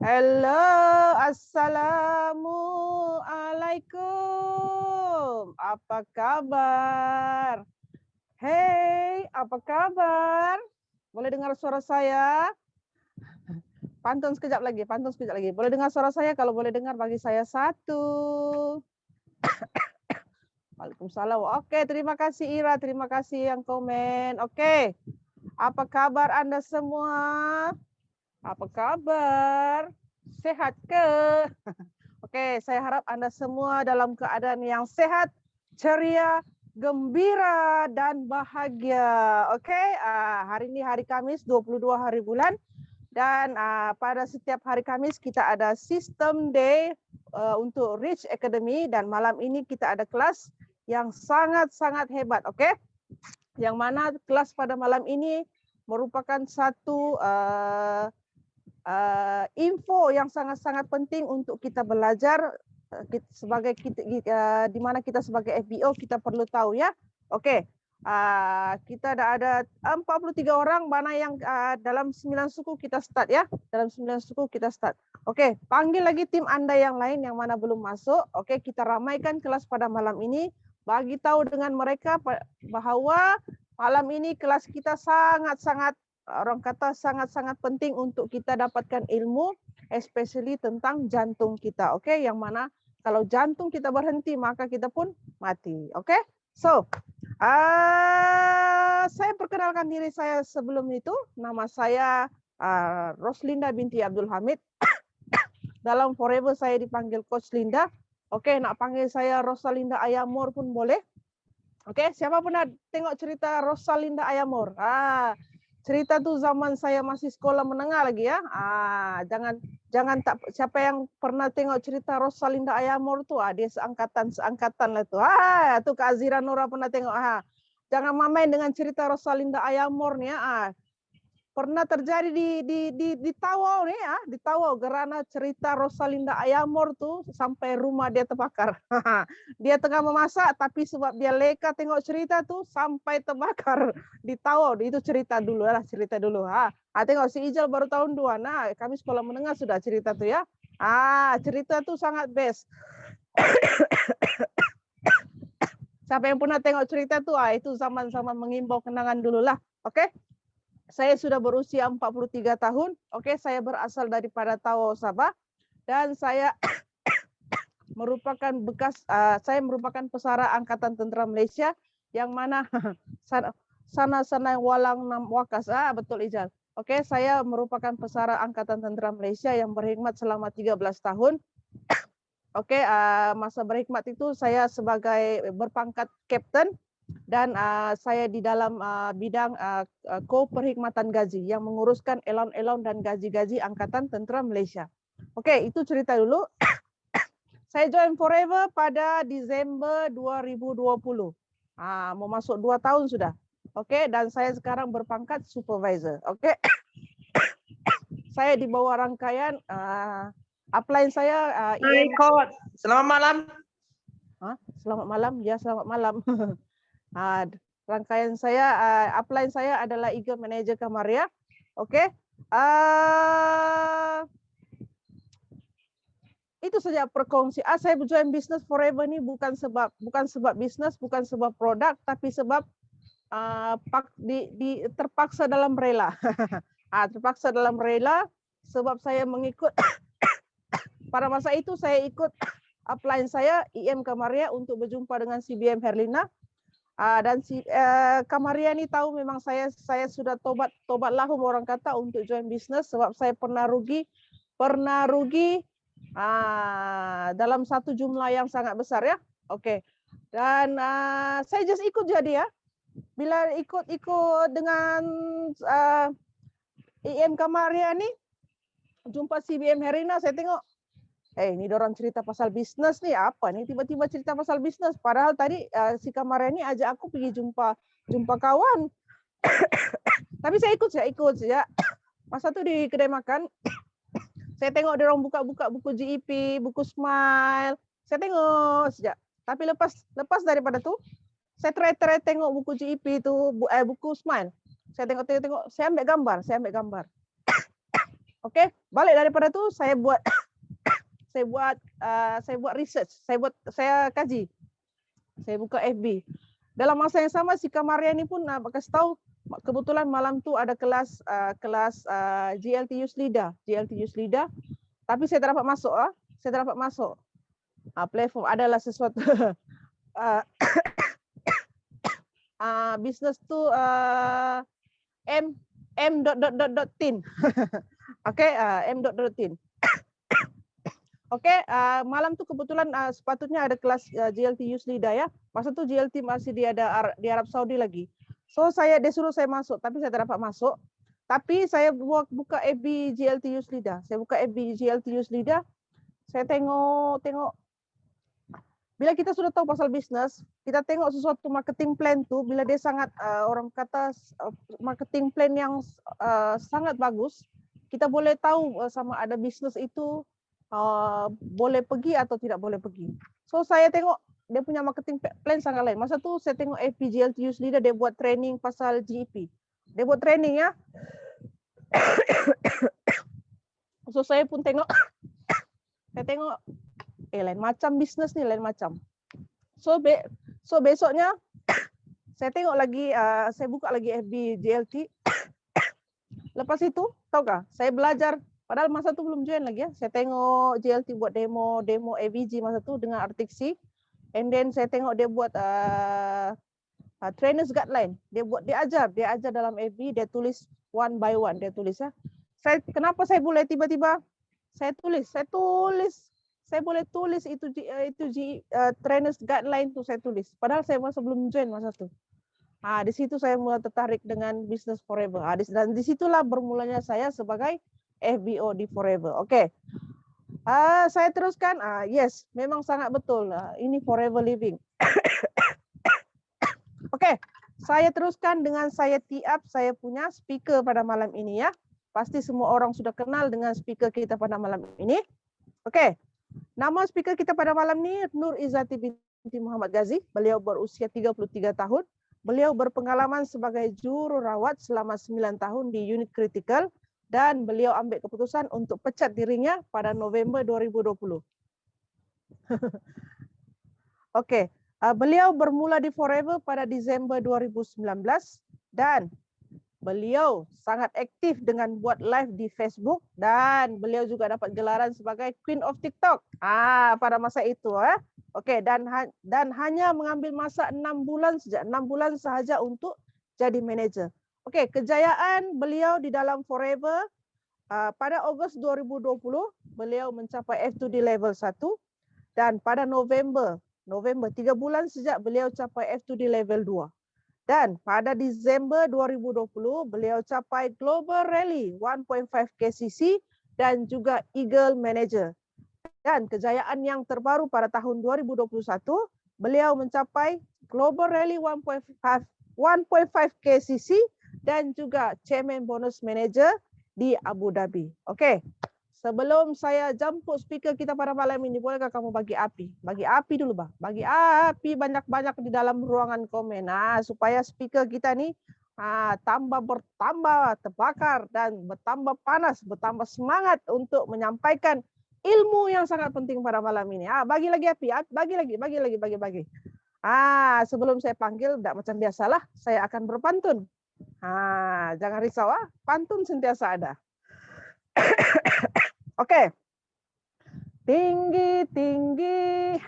Halo, assalamualaikum. Apa kabar? Hey, apa kabar? Boleh dengar suara saya? Pantun sekejap lagi, pantun sekejap lagi. Boleh dengar suara saya? Kalau boleh dengar, bagi saya 1. Waalaikumsalam. Oke, terima kasih Ira, terima kasih yang komen. Oke, apa kabar Anda semua? Apa kabar? Sehat ke? Oke, saya harap Anda semua dalam keadaan yang sehat, ceria, gembira, dan bahagia. Oke, hari ini hari Kamis, 22 hari bulan. Dan pada setiap hari Kamis kita ada System Day untuk Rich Academy. Dan malam ini kita ada kelas yang sangat-sangat hebat. Oke, yang mana kelas pada malam ini merupakan satu info yang sangat-sangat penting untuk kita belajar sebagai di mana kita sebagai FBO kita perlu tahu ya. Oke. Kita ada 43 orang mana yang dalam 9 suku kita start ya. Dalam 9 suku kita start. Oke, panggil lagi tim Anda yang lain yang mana belum masuk. Oke, kita ramaikan kelas pada malam ini. Bagi tahu dengan mereka bahwa malam ini kelas kita sangat-sangat orang kata sangat-sangat penting untuk kita dapatkan ilmu, especially tentang jantung kita. Oke, yang mana kalau jantung kita berhenti maka kita pun mati. Oke, so saya perkenalkan diri saya sebelum itu. Nama saya Roslinda binti Abdul Hamid. Dalam forever saya dipanggil Coach Linda. Oke, nak panggil saya Rosalinda Ayamor pun boleh. Oke, siapa pernah tengok cerita Rosalinda Ayamor? Cerita tuh zaman saya masih sekolah menengah lagi ya. Jangan tak siapa yang pernah tengok cerita Rosalinda Ayamor tuh, dia seangkatan lah tuh. Tuh Kak Azira Nora pernah tengok. Jangan main dengan cerita Rosalinda Ayamor nih ya. Pernah terjadi di Tawau nih ya, di Tawau gerana cerita Rosalinda Ayamor tuh sampai rumah dia terbakar. Dia tengah memasak tapi sebab dia leka tengok cerita tuh sampai terbakar di Tawau. Itu cerita dulu lah, cerita dulu. Tengok si Ijal baru tahun 2. Nah, kami sekolah menengah sudah cerita tuh ya. Cerita tuh sangat best. Siapa yang pernah tengok cerita tuh, itu zaman-zaman mengimbau kenangan dulu lah. Oke. Saya sudah berusia 43 tahun. Oke, saya berasal daripada Tawau, Sabah. Dan saya merupakan saya merupakan pesara Angkatan Tentera Malaysia yang mana sana walang nam wakas. Betul Ijal. Oke, saya merupakan pesara Angkatan Tentera Malaysia yang berkhidmat selama 13 tahun. Oke, masa berkhidmat itu saya sebagai berpangkat kapten. Dan saya di dalam bidang ko-perkhidmatan gaji yang menguruskan elon-elon dan gaji-gaji Angkatan Tentera Malaysia. Oke, itu cerita dulu. Saya join Forever pada Desember 2020. Mau masuk 2 tahun sudah. Oke, dan saya sekarang berpangkat supervisor. Oke. Saya di bawah rangkaian upline saya Hai Coach, selamat malam. Selamat malam. Ya, selamat malam. Rangkaian saya, upline saya adalah Eagle Manager Kamaria. Oke. Itu saja perkongsi. Saya join Business Forever ini bukan sebab bisnis, bukan sebab produk, tapi sebab terpaksa dalam rela. Terpaksa dalam rela sebab saya mengikut pada masa itu saya ikut upline saya IM Kamaria untuk berjumpa dengan CBM Herlina. Dan si Kamaria ini tahu memang saya sudah tobat lahum orang kata untuk join bisnis sebab saya pernah rugi dalam satu jumlah yang sangat besar ya. Oke. Dan saya just ikut jadi ya. Bila ikut dengan IM Kamaria ini jumpa CBM Herina, saya tengok ini dorang cerita pasal bisnis nih, apa nih tiba-tiba cerita pasal bisnis, padahal tadi si Kamaria ini ajak aku pergi jumpa kawan. Tapi saya ikut saja. Masa tuh di kedai makan saya tengok dorang buka-buka buku GEP, buku Smile. Saya tengok saja. Tapi lepas daripada tuh saya try tengok buku GEP itu buku Smile. Saya tengok, saya ambil gambar. Oke, balik daripada itu saya buat saya buat research, saya kaji. Saya buka FB. Dalam masa yang sama si Kamaria ini pun kasih tahu kebetulan malam tu ada kelas GLT Youth Leader. Tapi saya tak dapat masuk Saya tak dapat masuk. Platform adalah sesuatu bisnes tu m.tin. Okey, m.tin. Okey, malam tu kebetulan sepatutnya ada kelas GLT Youth Leader ya. Masa tu GLT masih di Arab Saudi lagi. So dia suruh saya masuk tapi saya tak dapat masuk. Tapi saya buka FB GLT Youth Leader. Saya buka FB GLT Youth Leader. Saya tengok bila kita sudah tahu pasal bisnes, kita tengok sesuatu marketing plan tu bila dia sangat orang kata marketing plan yang sangat bagus, kita boleh tahu sama ada bisnes itu boleh pergi atau tidak boleh pergi. So saya tengok dia punya marketing plan sangat lain. Masa tu saya tengok FPGL Youth Leader dia buat training pasal GEP. Dia buat training ya. So saya pun tengok lain macam bisnes ni, lain macam. So besoknya saya tengok lagi saya buka lagi FB GLT. Lepas itu tahukah saya belajar. Padahal masa tu belum join lagi ya. Saya tengok GLT buat demo AVG masa tu dengan Artixi. And then saya tengok dia buat trainers guideline. Dia ajar dalam FB, dia tulis one by one, dia tulis ya. Kenapa saya boleh tiba-tiba saya boleh tulis itu trainers guideline tu saya tulis. Padahal saya masa belum join masa tu. Di situ saya mulai tertarik dengan Business Forever. Dan di situlah bermulanya saya sebagai FBO di Forever. Oke. Saya teruskan. Yes, memang sangat betul. Ini Forever Living. Oke. Saya teruskan dengan saya tee up saya punya speaker pada malam ini ya. Pasti semua orang sudah kenal dengan speaker kita pada malam ini. Oke. Nama speaker kita pada malam ini Nur Izzati binti Muhammad Ghazi. Beliau berusia 33 tahun. Beliau berpengalaman sebagai juru rawat selama 9 tahun di unit kritikal. Dan beliau ambil keputusan untuk pecat dirinya pada November 2020. Oke, beliau bermula di Forever pada Desember 2019 dan beliau sangat aktif dengan buat live di Facebook dan beliau juga dapat gelaran sebagai Queen of TikTok. Pada masa itu Oke, dan hanya mengambil masa 6 bulan sahaja untuk jadi manager. Oke, kejayaan beliau di dalam Forever pada Ogos 2020 beliau mencapai F2D level 1 dan pada November 3 bulan sejak beliau capai F2D level 2. Dan pada Desember 2020 beliau capai Global Rally 1.5 KCC dan juga Eagle Manager. Dan kejayaan yang terbaru pada tahun 2021 beliau mencapai Global Rally 1.5 KCC dan juga Chairman Bonus Manager di Abu Dhabi. Oke. Sebelum saya jemput speaker kita pada malam ini, bolehkah kamu bagi api? Bagi api dulu, Bang. Bagi api banyak-banyak di dalam ruangan komen. Supaya speaker kita nih bertambah terbakar dan bertambah panas, bertambah semangat untuk menyampaikan ilmu yang sangat penting pada malam ini. Bagi lagi api, bagi. Sebelum saya panggil, tidak macam biasalah, saya akan berpantun. Jangan risau, pantun sentiasa ada. Oke. Tinggi-tinggi.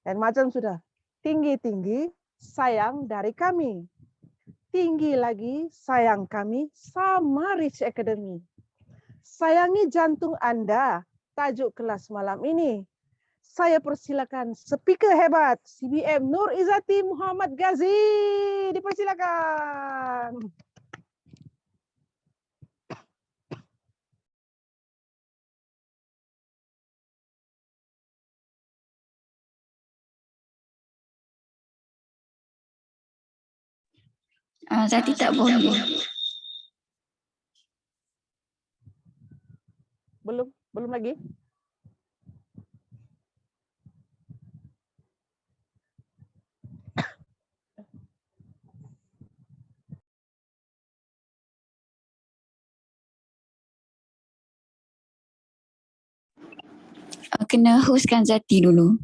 Dan macam sudah. Tinggi-tinggi, sayang dari kami. Tinggi lagi, sayang kami, sama Rich Academy. Sayangi jantung Anda, tajuk kelas malam ini. Saya persilakan speaker hebat CBM Nur Izzati Muhammad Ghazi. Dipersilakan. Zati tak boleh. Belum lagi. kena hostkan Zati dulu.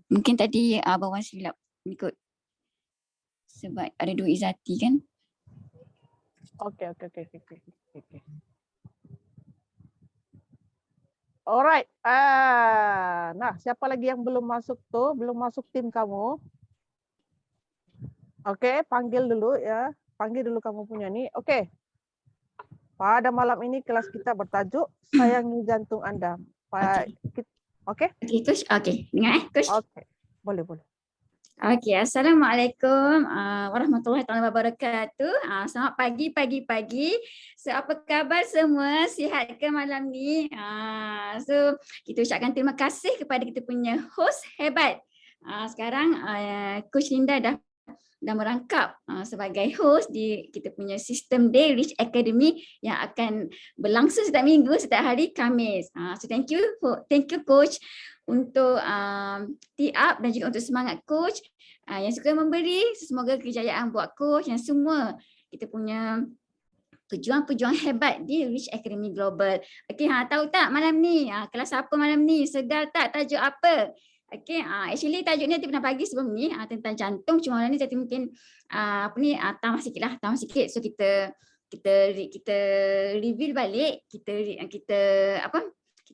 Mungkin tadi Abang Wan silap ikut sebab ada 2 Izati kan. Okey. Alright. Nah, siapa lagi yang belum masuk tuh? Belum masuk tim kamu? Oke, panggil dulu ya. Panggil dulu kamu punya nih. Oke. Pada malam ini kelas kita bertajuk Sayangi Jantung Anda. Oke? Okey Coach. Okey, dengar Coach. Oke. Boleh. Okey, Assalamualaikum warahmatullahi wabarakatuh. Selamat pagi. So, apa khabar semua? Sihat ke malam ni? So, kita ucapkan terima kasih kepada kita punya host hebat. Sekarang Coach Linda dah merangkap sebagai host di kita punya System Day Rich Academy yang akan berlangsung setiap minggu, setiap hari Khamis. So thank you Coach untuk tee up dan juga untuk semangat Coach yang suka memberi. Semoga kejayaan buat Coach yang semua kita punya pejuang-pejuang hebat di Rich Academy Global. Okey, tahu tak malam ni kelas apa malam ni? Sedar tak tajuk apa? Okay, actually tajuk ni nanti pernah bagi sebelum ni tentang jantung. Cuma malam ni saya mungkin tambah sikit. So kita reveal balik, kita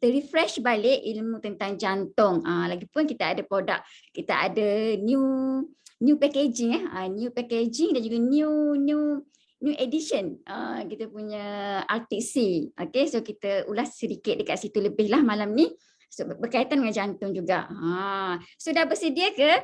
refresh balik ilmu tentang jantung. Lagipun kita ada produk, kita ada new packaging new packaging dan juga new edition kita punya RTC. Okay, so kita ulas sedikit dekat situ lebih lah malam ni. So, berkaitan dengan jantung juga. So dah bersedia ke?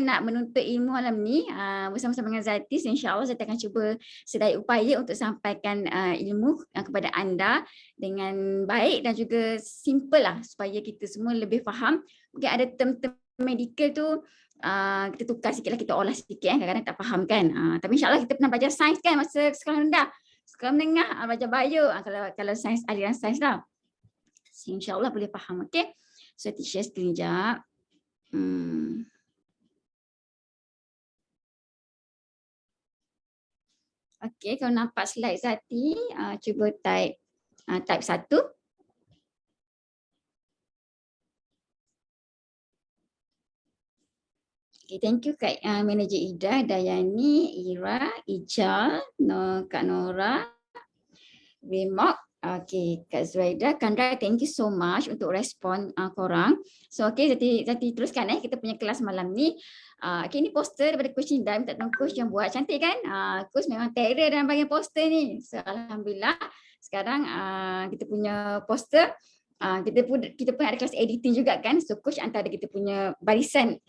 Nak menuntut ilmu malam ni bersama-sama dengan Zati? So, InsyaAllah Zati akan cuba sedaya upaya untuk sampaikan ilmu kepada anda dengan baik dan juga simple lah supaya kita semua lebih faham. Mungkin ada term-term medical tu kita tukar sikit lah, kita olah sikit kadang-kadang tak faham kan. Tapi insyaAllah kita pernah belajar sains kan masa sekolah rendah. Sekolah menengah belajar bio kalau sains, aliran sains lah. InsyaAllah boleh faham. Okay. So, share screen sekejap. Okay, kalau nampak slide Zati, cuba type 1. Okay, thank you Kak Manager Ida, Dayani, Ira, Ijal, Kak Nora, Remok. Okay, Kak Zuhaida, Kandra, thank you so much untuk respon korang. So, okay, Zati teruskan kita punya kelas malam ni. Okay, ni poster daripada Coach Linda, minta tolong Coach yang buat. Cantik kan? Coach memang terror dalam bahagian poster ni. So, Alhamdulillah, sekarang kita punya poster, kita pun ada kelas editing juga kan. So, Coach antara kita punya barisan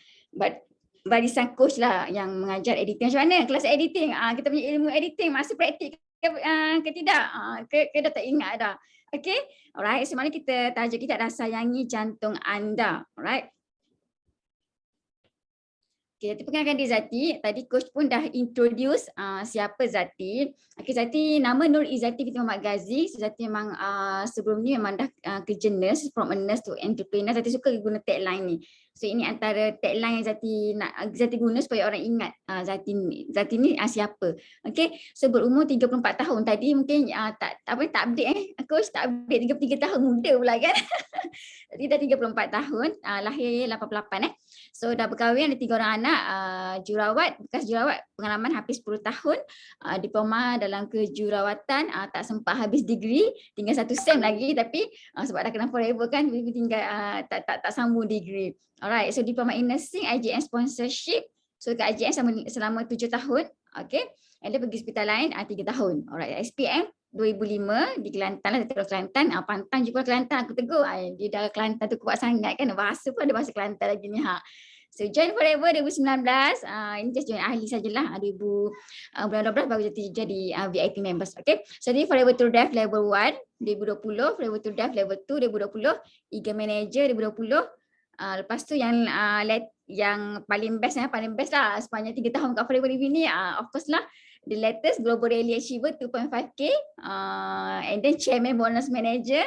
Coach lah yang mengajar editing. Macam mana kelas editing? Kita punya ilmu editing masih praktik ke tidak? Ke dah tak ingat dah. Okay, alright. So, mari kita tajuk kita adalah sayangi jantung anda. Alright. Okay, perkenalkan diri Zati. Tadi Coach pun dah introduce siapa Zati. Okay, Zati nama Nur Izzati binti Muhammad Ghazi. So, Zati memang sebelum ni memang dah kerja nurse, from a nurse to entrepreneur. Zati suka guna tagline ni. So, ini antara tagline yang Zati guna supaya orang ingat Zati ni siapa. Okay, so berumur 34 tahun. Tadi mungkin tak update Coach tak update 33 tahun, muda pula kan. Tadi dah 34 tahun, lahir 88 So dah berkahwin, ada 3 orang anak, bekas jurawat, pengalaman hampir 10 tahun, diploma dalam kejurawatan, tak sempat habis degree, tinggal 1 sem lagi tapi sebab dah kena forever kan, tinggal tak sambung degree. Alright, so diploma in nursing, IJN sponsorship, so kat IJN selama 7 tahun, okay. And dia pergi hospital lain 3 tahun. Alright, SPM 2005 di Kelantan lah, terus Kelantan, Pantang juga Kelantan, aku tegur, dia dah Kelantan tu kuat sangat kan, bahasa pun ada bahasa Kelantan lagi ni So join forever 2019, ini just join ahli sajalah, 2000 bulan 12 baru jadi VIP members, okay. So di forever to death level 1 2020, forever to death level 2 2020, eager manager 2020, lepas tu yang paling best lah sepanjang 3 tahun kat forever living ni, of course lah the latest Global Rally Achiever 2.5k, and then Chairman Bonus Manager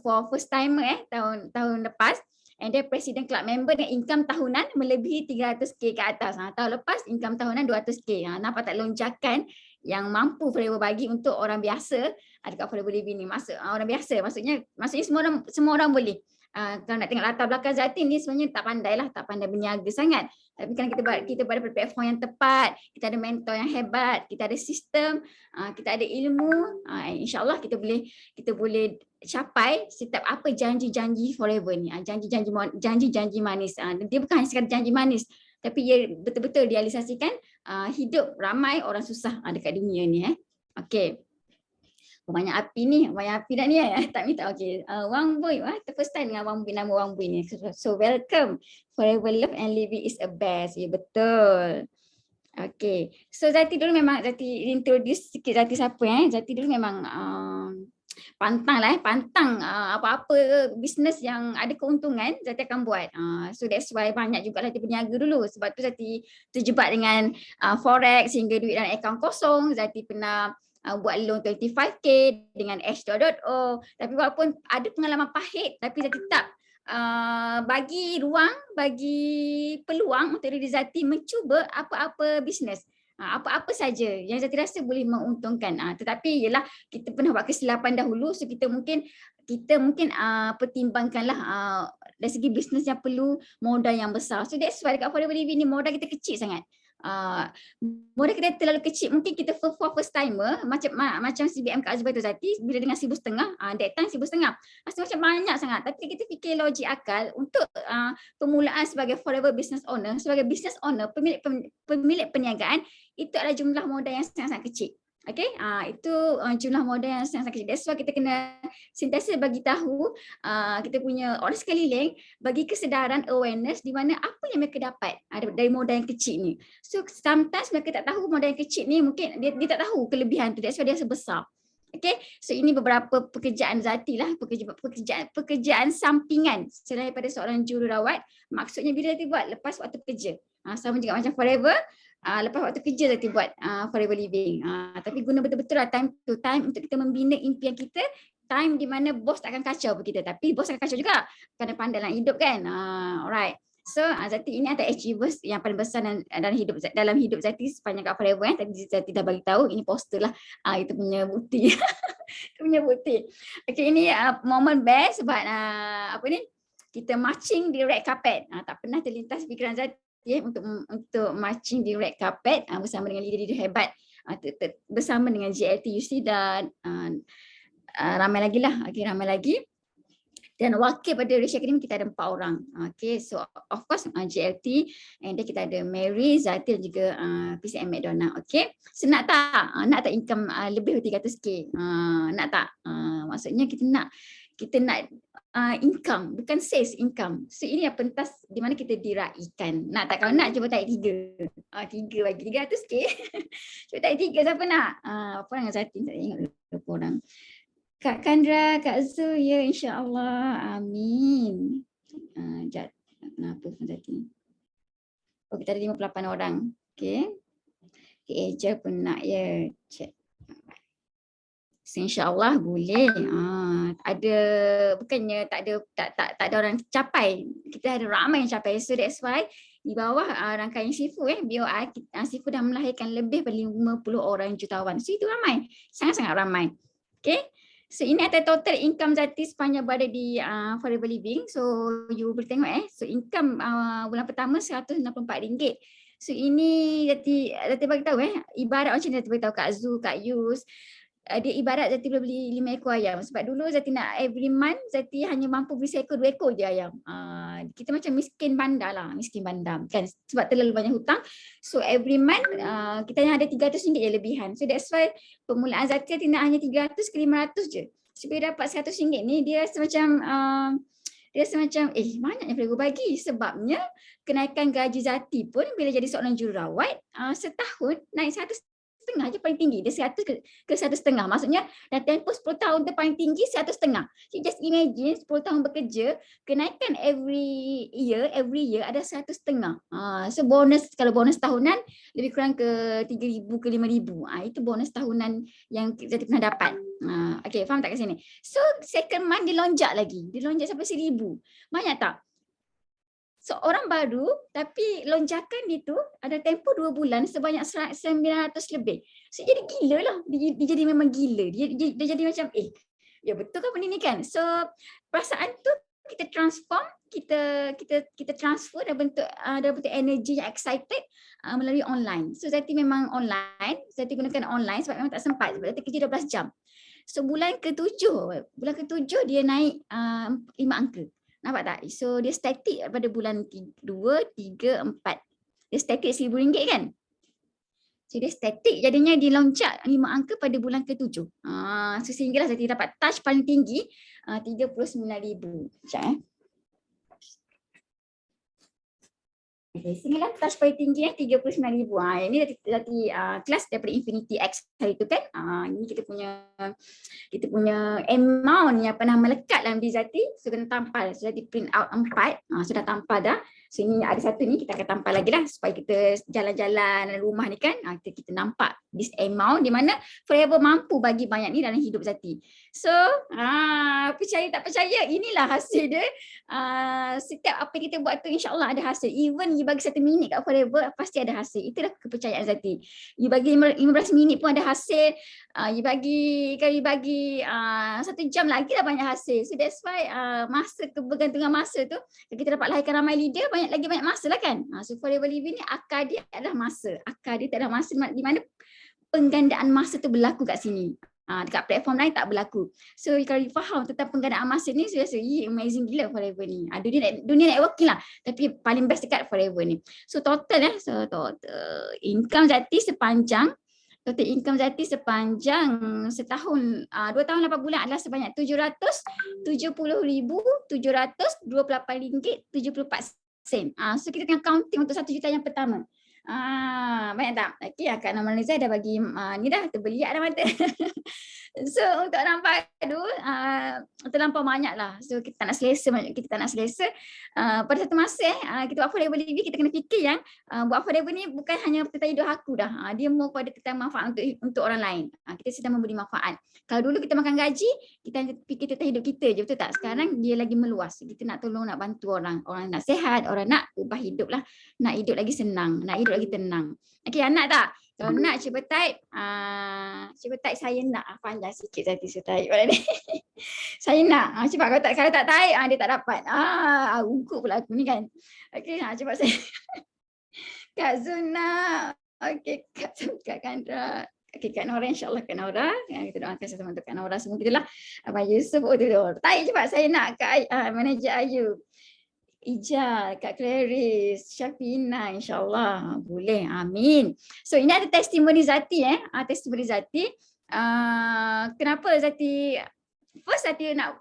for first timer tahun lepas, and then President Club Member dengan income tahunan melebihi 300k ke atas. Tahun lepas income tahunan 200k. Nampak tak lonjakan yang mampu Forever bagi untuk orang biasa dekat Forever Living ni. Orang biasa maksudnya semua orang boleh. Kalau nak tengok latar belakang Zati ni sebenarnya tak pandai berniaga sangat. Tapi kan kita pada platform yang tepat, kita ada mentor yang hebat, kita ada sistem, kita ada ilmu, insya-Allah kita boleh capai setiap apa janji-janji Forever ni. Janji-janji manis. Dia bukan hanya sekadar janji manis, tapi ia betul-betul realisasikan hidup ramai orang susah dekat dunia ni. Okey. Banyak api dah ni tak minta. Okey, Wang Boy, first time dengan Wang Boy, nama Wang Boy ni. So welcome. Forever Love and Living is a best. Ya, betul. Okey, so Zati dulu memang Zati introduce sikit Zati siapa Zati dulu memang pantang apa-apa bisnes yang ada keuntungan Zati akan buat. So that's why banyak juga Zati berniaga dulu. Sebab tu Zati terjebak dengan forex hingga duit dalam akaun kosong. Zati pernah buat loan 25k dengan H2.0. Tapi walaupun ada pengalaman pahit, tapi Zati tetap bagi peluang untuk diri Zati mencuba apa-apa bisnes. Apa-apa saja yang Zati rasa boleh menguntungkan. Tetapi ialah kita pernah buat kesilapan dahulu, so kita mungkin pertimbangkanlah dari segi bisnes yang perlu modal yang besar. So that's why dekat Forever Living ni modal kita kecil sangat. Modal kita terlalu kecil. Mungkin kita first timer macam CBM Kak Azubah tu Zati bila dengan 1,500, that time 1,500 rasa macam banyak sangat. Tapi kita fikir logik akal untuk permulaan sebagai Forever business owner, sebagai business owner, pemilik perniagaan, itu adalah jumlah modal yang sangat-sangat kecil. Okay, itu jumlah modal yang sangat kecil. That's why kita kena sentiasa bagi tahu kita punya orang sekeliling, bagi kesedaran, awareness di mana apa yang mereka dapat dari modal yang kecil ni. So sometimes mereka tak tahu modal yang kecil ni, mungkin dia tak tahu kelebihan tu. That's why dia rasa besar. Okay, so ini beberapa pekerjaan Zati lah, pekerjaan sampingan selain daripada seorang jururawat. Maksudnya bila Zati buat lepas waktu kerja. Sama juga macam Forever, lepas waktu kerja Zati buat Forever Living. Tapi guna betul-betul lah time to time untuk kita membina impian kita. Time di mana bos tak akan kacau pun kita, tapi bos akan kacau juga kerana pandai dalam hidup kan. Alright. So Zati ini adalah achievers yang paling besar dalam hidup Zati sepanjang kat Forever. Tadi Zati dah bagi tahu, ini poster lah. Itu punya bukti. Itu punya bukti. Okay, ini momen best sebab apa ni? Kita marching di red carpet. Tak pernah terlintas fikiran Zati untuk marching di red carpet bersama dengan leader-leader hebat, bersama dengan JLT UC dan ramai lagi lah. Okay, ramai lagi. Dan wakil pada Ratio Academy kita ada 4 orang. Okay, so of course JLT, and then kita ada Mary, Zati dan juga PCM McDonald. Okay, so nak tak income lebih dari 300k? Nak tak? Maksudnya kita nak income, bukan sales income. So ini yang pentas di mana kita diraikan. Nak tak? Kalau nak, cuba tarik 3. 3 bagi 300k. Cuba tarik 3, siapa nak? Apa dengan Zati? Tak tengok berapa orang. Kak Kandra, Kak Zu, ya insya-Allah. Amin. Jat, kenapa pun Zati? Oh, kita ada 58 orang. Okay. Eja pun nak ya. Chat. So, InsyaAllah boleh. Ada, bukannya tak ada orang capai. Kita ada ramai yang capai. So that's why di bawah rangkaian Sifu BOI, Sifu dah melahirkan lebih daripada 50 orang jutawan. So itu ramai. Sangat-sangat ramai. Okay. So ini adalah total income Zati sepanjang berada di Forever Living. So you boleh tengok So income bulan pertama RM164. So ini Zati bagi tahu ibarat macam Zati bagi tahu Kak Zu, Kak Yus. Dia ibarat Zati boleh beli 5 ekor ayam. Sebab dulu Zati nak every month Zati hanya mampu beli 1 ekor 2 ekor je ayam. Kita macam miskin bandar lah, miskin bandar kan, sebab terlalu banyak hutang. So every month kita hanya ada RM300 je lebihan. So that's why permulaan Zati nak hanya 300 ke 500 je. So bila dapat RM100 ni dia rasa macam banyaknya perlu bagi. Sebabnya kenaikan gaji Zati pun bila jadi seorang jururawat setahun naik 150 je paling tinggi. Dia 100 ke 150. Maksudnya dah tempoh 10 tahun tu paling tinggi 150. So just imagine 10 tahun bekerja, kenaikan every year ada 150. So bonus, kalau bonus tahunan lebih kurang ke 3,000 ke 5,000. Itu bonus tahunan yang kita pernah dapat. Okay, faham tak kat sini? So second month dilonjak lagi. Dilonjak sampai 1,000. Banyak tak? So orang baru tapi lonjakan itu ada tempoh 2 bulan sebanyak 900 lebih. So jadi gila lah. Dia jadi memang gila. Dia jadi macam ya betul kan benda ni kan. So perasaan tu kita transform, kita transfer dalam bentuk energi yang excited melalui online. So Zati memang online, Zati gunakan online sebab memang tak sempat sebab Zati kerja 12 jam. So bulan ke-7 dia naik 5 angka. Nampak tak? So dia static pada bulan 2, 3, 4. Dia static RM1,000 kan? So dia static jadinya dia loncat 5 angka pada bulan ke-7. So sehinggalah Zati dapat touch paling tinggi 39,000. Sekejap Okay, sehinggalah touch paling tinggi 39,000. Ini Zati kelas daripada Infinity X hari tu kan. Ini kita punya amount yang pernah melekat dalam diri Zati. So kena tampal. So Zati print out 4. Sudah tampal dah. So ini ada satu ni kita akan tampal lagi lah supaya kita jalan-jalan rumah ni kan kita nampak this amount di mana forever mampu bagi banyak ni dalam hidup Zati. So percaya tak percaya inilah hasil dia. Setiap apa yang kita buat tu insya-Allah ada hasil. Even you bagi 1 minit kat forever pasti ada hasil. Itulah kepercayaan Zati. You bagi 15 minit pun ada hasil. You bagi 1 jam lagi dah banyak hasil. So that's why masa kebergantungan masa tu kita dapat lahirkan ramai leader banyak masa lah kan. So forever living ni akar dia adalah masa. Akar dia tak ada masa di mana penggandaan masa tu berlaku kat sini. Dekat platform lain tak berlaku. So kalau you faham tentang penggandaan masa ni, saya rasa amazing gila forever ni. Dunia networking lah. Tapi paling best dekat forever ni. So total income Zati sepanjang setahun 2 tahun 8 bulan adalah sebanyak RM770,728.74. So kita tengah counting untuk 1 juta yang pertama. Banyak tak? Okay, Kak Normaliza dah bagi ni dah terbeliak dah mata. So untuk nampak tu terlampau banyak lah. So kita tak nak selesa. Pada satu masa kita buat forever living, kita kena fikir yang buat forever ni bukan hanya tentang hidup aku dah. Dia mau pada tentang manfaat untuk orang lain. Kita sedang memberi manfaat. Kalau dulu kita makan gaji, kita hanya fikir tentang hidup kita je, betul tak? Sekarang dia lagi meluas. Kita nak tolong, nak bantu orang. Orang nak sihat, orang nak ubah hidup lah. Nak hidup lagi senang, nak hidup lagi tenang. Okay, nak tak? Kalau nak cuba type saya nak. Panjang sikit Zati saya type pada ni. Saya nak. Cuba kalau tak type dia tak dapat. Ungkuk pula aku ni kan. Okay, cuba saya. Kak Zuna. Okay, Kak Kandra. Okay, Kak Nora, insyaAllah Kak Nora. Kita doakan sama-sama untuk Kak Nora semua kita lah. Abang Yusuf, type cepat saya nak Kak Manager Ayu. Ijal, Kak Clarice, Syafina, insyaAllah. Boleh, amin. So ini ada testimoni Zati testimoni Zati. Kenapa Zati First Zati nak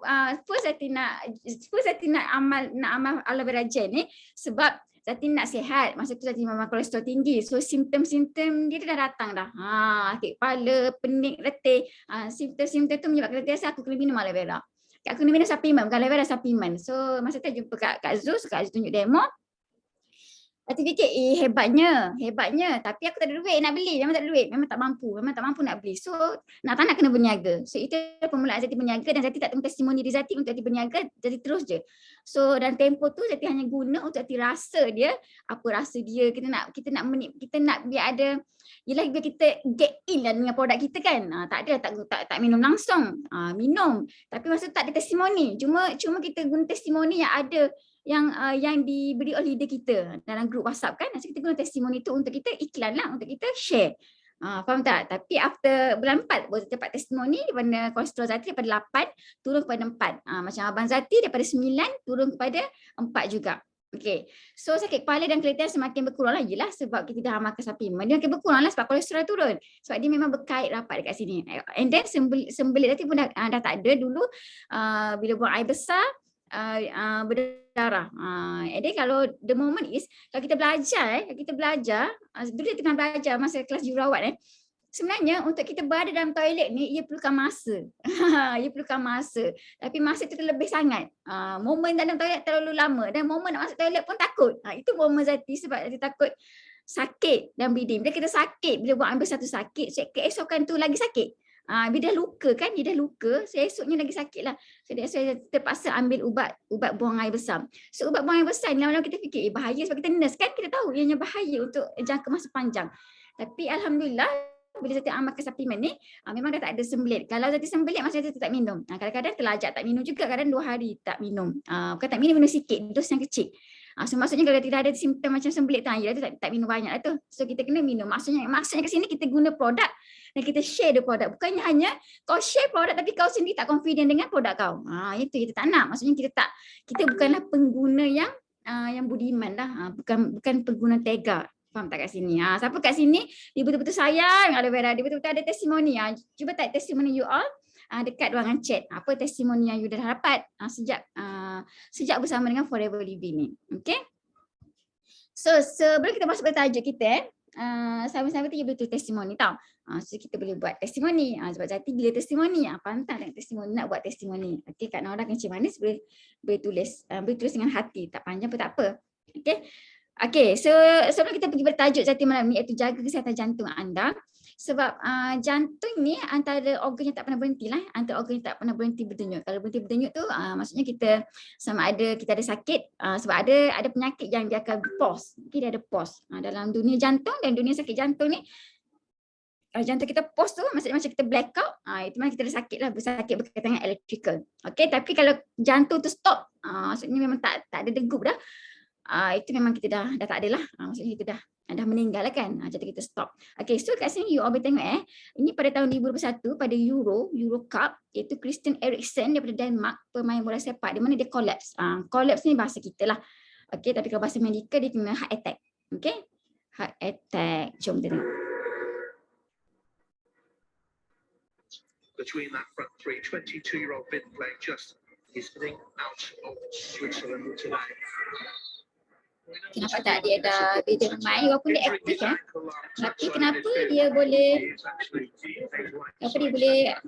amal aloe vera gel ni sebab Zati nak sihat. Masa tu Zati memang kolesterol tinggi. So simptom-simptom dia dah datang dah. Sakit kepala, pening, letih. Simptom-simptom tu menyebabkan rasa aku kena minum aloe vera. Aku kena minum supplement, bukan aloe vera supplement. So masa tu jumpa Kak Zul tunjuk demo. Zati fikir hebatnya. Tapi aku tak ada duit nak beli. Memang tak ada duit. Memang tak mampu nak beli. So nak kena berniaga. So itu permulaan Zati berniaga dan Zati tak tengok testimoni di Zati untuk Zati berniaga. Zati terus je. So dalam tempoh tu Zati hanya guna untuk Zati rasa dia. Apa rasa dia. Kita nak biar ada. Yelah biar kita get in lah dengan produk kita kan. Tak minum langsung. Minum. Tapi masa tu tak ada testimoni. Cuma kita guna testimoni yang ada yang diberi oleh leader kita dalam grup WhatsApp kan. Jadi kita guna testimoni tu untuk kita iklan lah, untuk kita share. Faham tak? Tapi after bulan 4 baru dapat testimoni daripada kolesterol Zati daripada 8 turun kepada 4. Macam Abang Zati daripada 9 turun kepada 4 juga. Okay. So sakit kepala dan keletihan semakin berkurang lah. Yelah sebab kita dah amalkan supplement. Dia makin berkurang lah sebab kolesterol turun. Sebab dia memang berkait rapat dekat sini. And then sembelit Zati pun dah tak ada dulu. Bila buang air besar berdarah. Jadi kalau the moment is kalau kita belajar dulu kita pernah belajar masa kelas jururawat sebenarnya untuk kita berada dalam toilet ni ia perlukan masa. Tapi masa itu terlebih sangat. Momen dalam toilet terlalu lama dan momen nak masuk toilet pun takut. Itu momen Zati sebab Zati takut sakit dan bleeding. Bila kita sakit, bila buang air besar tu sakit, keesokan tu lagi sakit. Dia dah luka, so esoknya lagi sakit lah. So saya terpaksa ambil ubat buang air besar. So ubat buang air besar ni lama-lama kita fikir bahaya sebab kita nurse kan, kita tahu ianya bahaya untuk jangka masa panjang. Tapi Alhamdulillah bila Zati makan suplemen ni, memang dah tak ada sembelit. Kalau Zati sembelit, masa Zati tak minum. Kadang-kadang terlajak tak minum juga, kadang 2 hari tak minum. Bukan tak minum sikit, dos yang kecil. So maksudnya kalau tidak ada simptom macam sembelit tu, tak minum banyak lah tu. So kita kena minum. Maksudnya ke sini kita guna produk dan kita share the produk. Bukannya hanya kau share produk tapi kau sendiri tak confident dengan produk kau. Itu kita tak nak. Maksudnya kita bukanlah pengguna yang budiman dah. Bukan pengguna tega. Faham tak kat sini? Siapa kat sini dia betul-betul sayang aloe vera, dia betul-betul ada testimoni. Cuba type testimoni you all dekat ruangan chat. Apa testimoni yang you dah dapat sejak bersama dengan Forever Living ni. Okay? So sebelum kita masuk pada tajuk kita, sama-sama tu you boleh tulis testimoni tau. So kita boleh buat testimoni. Sebab Zati bila testimoni, pantang dengan testimoni, nak buat testimoni. Okay, Kak Nora Kencing Manis boleh tulis dengan hati. Tak panjang pun tak apa. Okay. Okay, so sebelum kita pergi bertajuk Zati malam ni, iaitu jaga kesihatan jantung anda. Sebab jantung ni antara organ yang tak pernah berhenti lah. Antara organ yang tak pernah berhenti berdenyut. Kalau berhenti berdenyut tu maksudnya kita ada sakit. Sebab ada penyakit yang dia akan pause. Okay, dia ada pause. Dalam dunia jantung dan dunia sakit jantung ni, kalau jantung kita pause tu maksudnya macam kita blackout. Itu mana kita ada sakit lah. Sakit berkaitan dengan electrical. Okay, tapi kalau jantung tu stop, maksudnya memang tak ada degup dah. Itu memang kita dah tak ada lah. Maksudnya kita dah meninggal lah kan. Jadi kita stop. Okay, so kat sini you all boleh tengok ini pada tahun 2021 pada Euro Cup, iaitu Christian Eriksen daripada Denmark, pemain bola sepak, di mana dia collapse. Collapse ni bahasa kita lah. Okay, tapi kalau bahasa medical dia kena heart attack. Okay, heart attack. Jom tengok. Between that front three, 22-year-old Finn playing just is hitting out of Switzerland today. Kenapa tak dia bermain walaupun dia aktif tapi kenapa dia boleh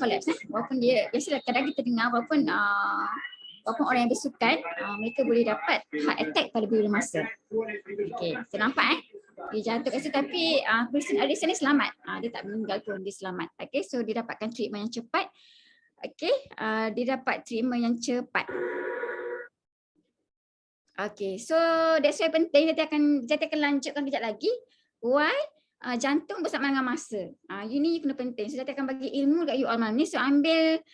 collapse walaupun dia biasalah kadang kita dengar walaupun orang yang bersukan mereka boleh dapat heart attack pada bila masa. Okey, kita nampak dia jatuh kat situ tapi Christian Eriksen ni selamat. Dia tak meninggal pun, dia selamat. Okey, so dia dapatkan treatment yang cepat. Okey, dia dapat treatment yang cepat. Okay, so that's why penting. Nanti akan lanjutkan kejap lagi. Why? Jantung bersama dengan masa. You kena penting. So, Zati akan bagi ilmu dekat you all malam ni. So, ambil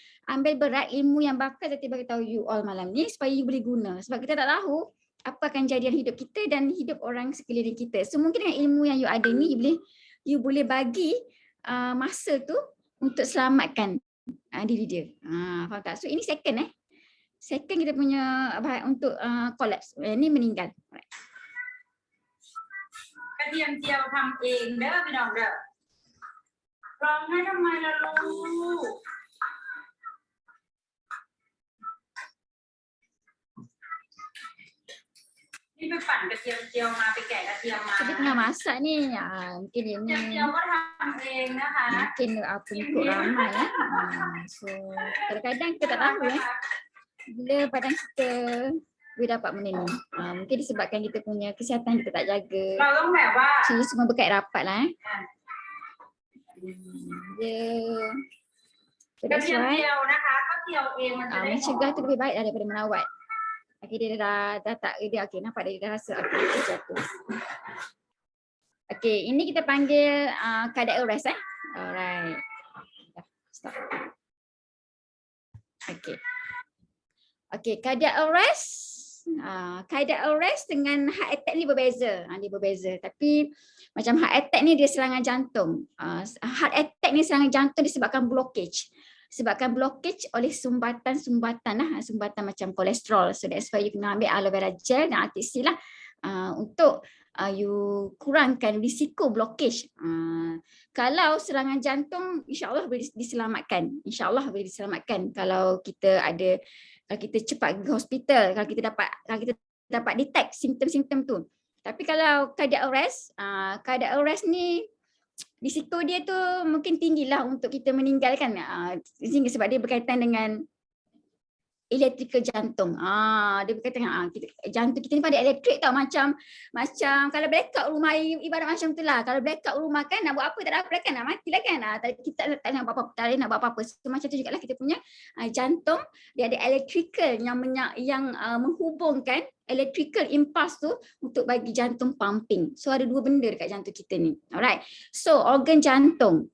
berat ilmu yang bakal Zati bagi tahu you all malam ni supaya you boleh guna. Sebab kita tak tahu apa akan jadi dalam hidup kita dan hidup orang sekeliling kita. So, mungkin dengan ilmu yang you ada ni, you boleh bagi masa tu untuk selamatkan diri dia. Faham tak? So, ini second Second kita punya untuk collapse. Ini meninggal. กระเทียมเจียวทำเองเด้อพี่น้องเด้อร้องให้ทำไมล่ะลูกนี่ไปปั่นกระเทียมเจียวมาไปแกะกระเทียมมา Jadi tengah masak ni. Mungkin dia กระเทียมเจียวก็ทำเองนะคะ mungkin untuk ramai So kadang-kadang kita tak tahu bila badan kita boleh dapat benda ni. Mungkin disebabkan kita punya kesihatan kita tak jaga. เราต้องแบบว่า So semua berkait rapat lah So กระ that's เทียม why เจียวนะคะก็เจียวเองมันจะได้หอ mencegah ม tu lebih baik daripada merawat. Okay, dia dah tak dia okey, nampak dia dah rasa dia jatuh. Okay, ini kita panggil cardiac arrest Alright. Dah, stop. Okay, cardiac arrest. Cardiac arrest dengan heart attack ni berbeza. Dia berbeza. Tapi macam heart attack ni dia serangan jantung. Heart attack ni serangan jantung disebabkan blockage. Sebabkan blockage oleh sumbatan macam kolesterol. So that's why you kena ambil aloe vera gel dan RTC lah untuk you kurangkan risiko blockage. Kalau serangan jantung insya-Allah boleh diselamatkan. Insya-Allah boleh diselamatkan kalau kita cepat pergi hospital, kalau kita dapat detect simptom-simptom tu. Tapi kalau cardiac arrest ni risiko dia tu mungkin tinggilah untuk kita meninggalkan. Sebab dia berkaitan dengan elektrikal jantung. Dia berkaitan dengan jantung kita ni pada elektrik tau, macam kalau blackout rumah ibarat macam tu lah. Kalau blackout rumah kan nak buat apa tak dapat kan, nak mati lah kan. Kita tak nak buat apa-apa. So macam tu jugalah kita punya jantung, dia ada elektrikal yang menghubungkan electrical impulse tu untuk bagi jantung pumping. So ada dua benda dekat jantung kita ni. Alright. So organ jantung.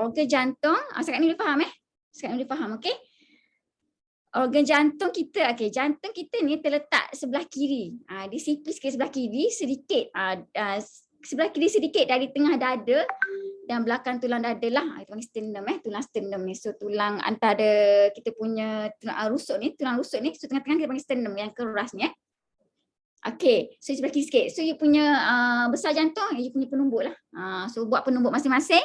Organ jantung, sekarang ni boleh faham Sekarang ni boleh faham, okey? Organ jantung kita, jantung kita ni terletak sebelah kiri. Dia sipit sikit sebelah kiri, sedikit. Sebelah kiri sedikit dari tengah dada dan belakang tulang dada lah. Itu panggil sternum tulang sternum ni. So tulang antara kita punya tulang rusuk ni, so tengah-tengah kita panggil sternum yang keras ni Okey, so sebelah kiri sikit. So you punya besar jantung, you punya penumbuk lah. So buat penumbuk masing-masing.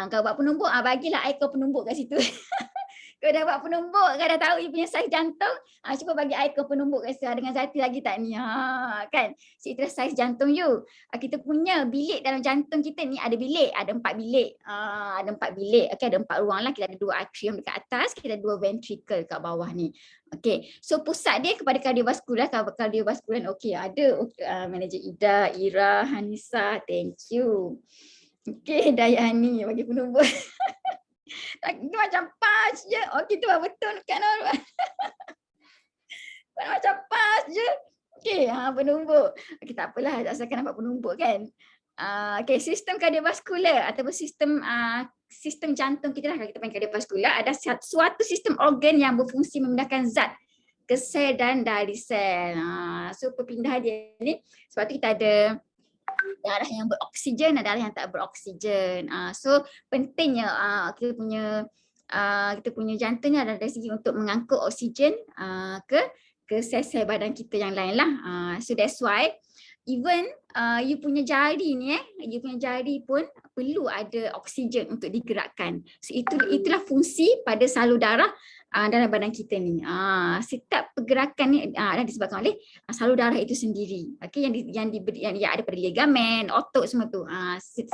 Kau buat penumbuk, bagilah I kau penumbuk kat situ. Kau dah buat penumbuk, kau dah tahu you punya saiz jantung, cuba bagi I kau penumbuk kat situ. Dengan Zati lagi tak ni? Kan? So itulah saiz jantung you. Kita punya bilik dalam jantung kita ni ada bilik, ada 4 bilik. Ada 4 bilik. Okey, ada 4 ruang lah. Kita ada 2 atrium dekat atas, kita ada 2 ventricle kat bawah ni. Okey, so pusat dia kepada kardiovaskular. Kardiovaskular okey, ada manager Ida, Ira, Hanisa, thank you. Okey, Dayani bagi penumbuk. Itu macam pas je. Okey, tu betul kan orang. Macam pas je. Okey, penumbuk. Okey, tak apalah, asalkan dapat penumbuk kan. Okey, sistem kardiovaskular ataupun sistem jantung kita lah, kalau kita panggil kardiovaskular, ada suatu sistem organ yang berfungsi memindahkan zat ke sel dan dari sel. So perpindahan dia ni, sebab tu kita ada darah yang beroksigen dan darah yang tak beroksigen. So pentingnya kita punya jantung ni adalah dari segi untuk mengangkut oksigen ke sel-sel badan kita yang lain lah. So that's why even you punya jari ni you punya jari pun perlu ada oksigen untuk digerakkan. So itulah fungsi pada salur darah dalam badan kita ni. Setiap pergerakan ni adalah disebabkan oleh salur darah itu sendiri. Okey, yang ada pada ligamen, otot semua tu.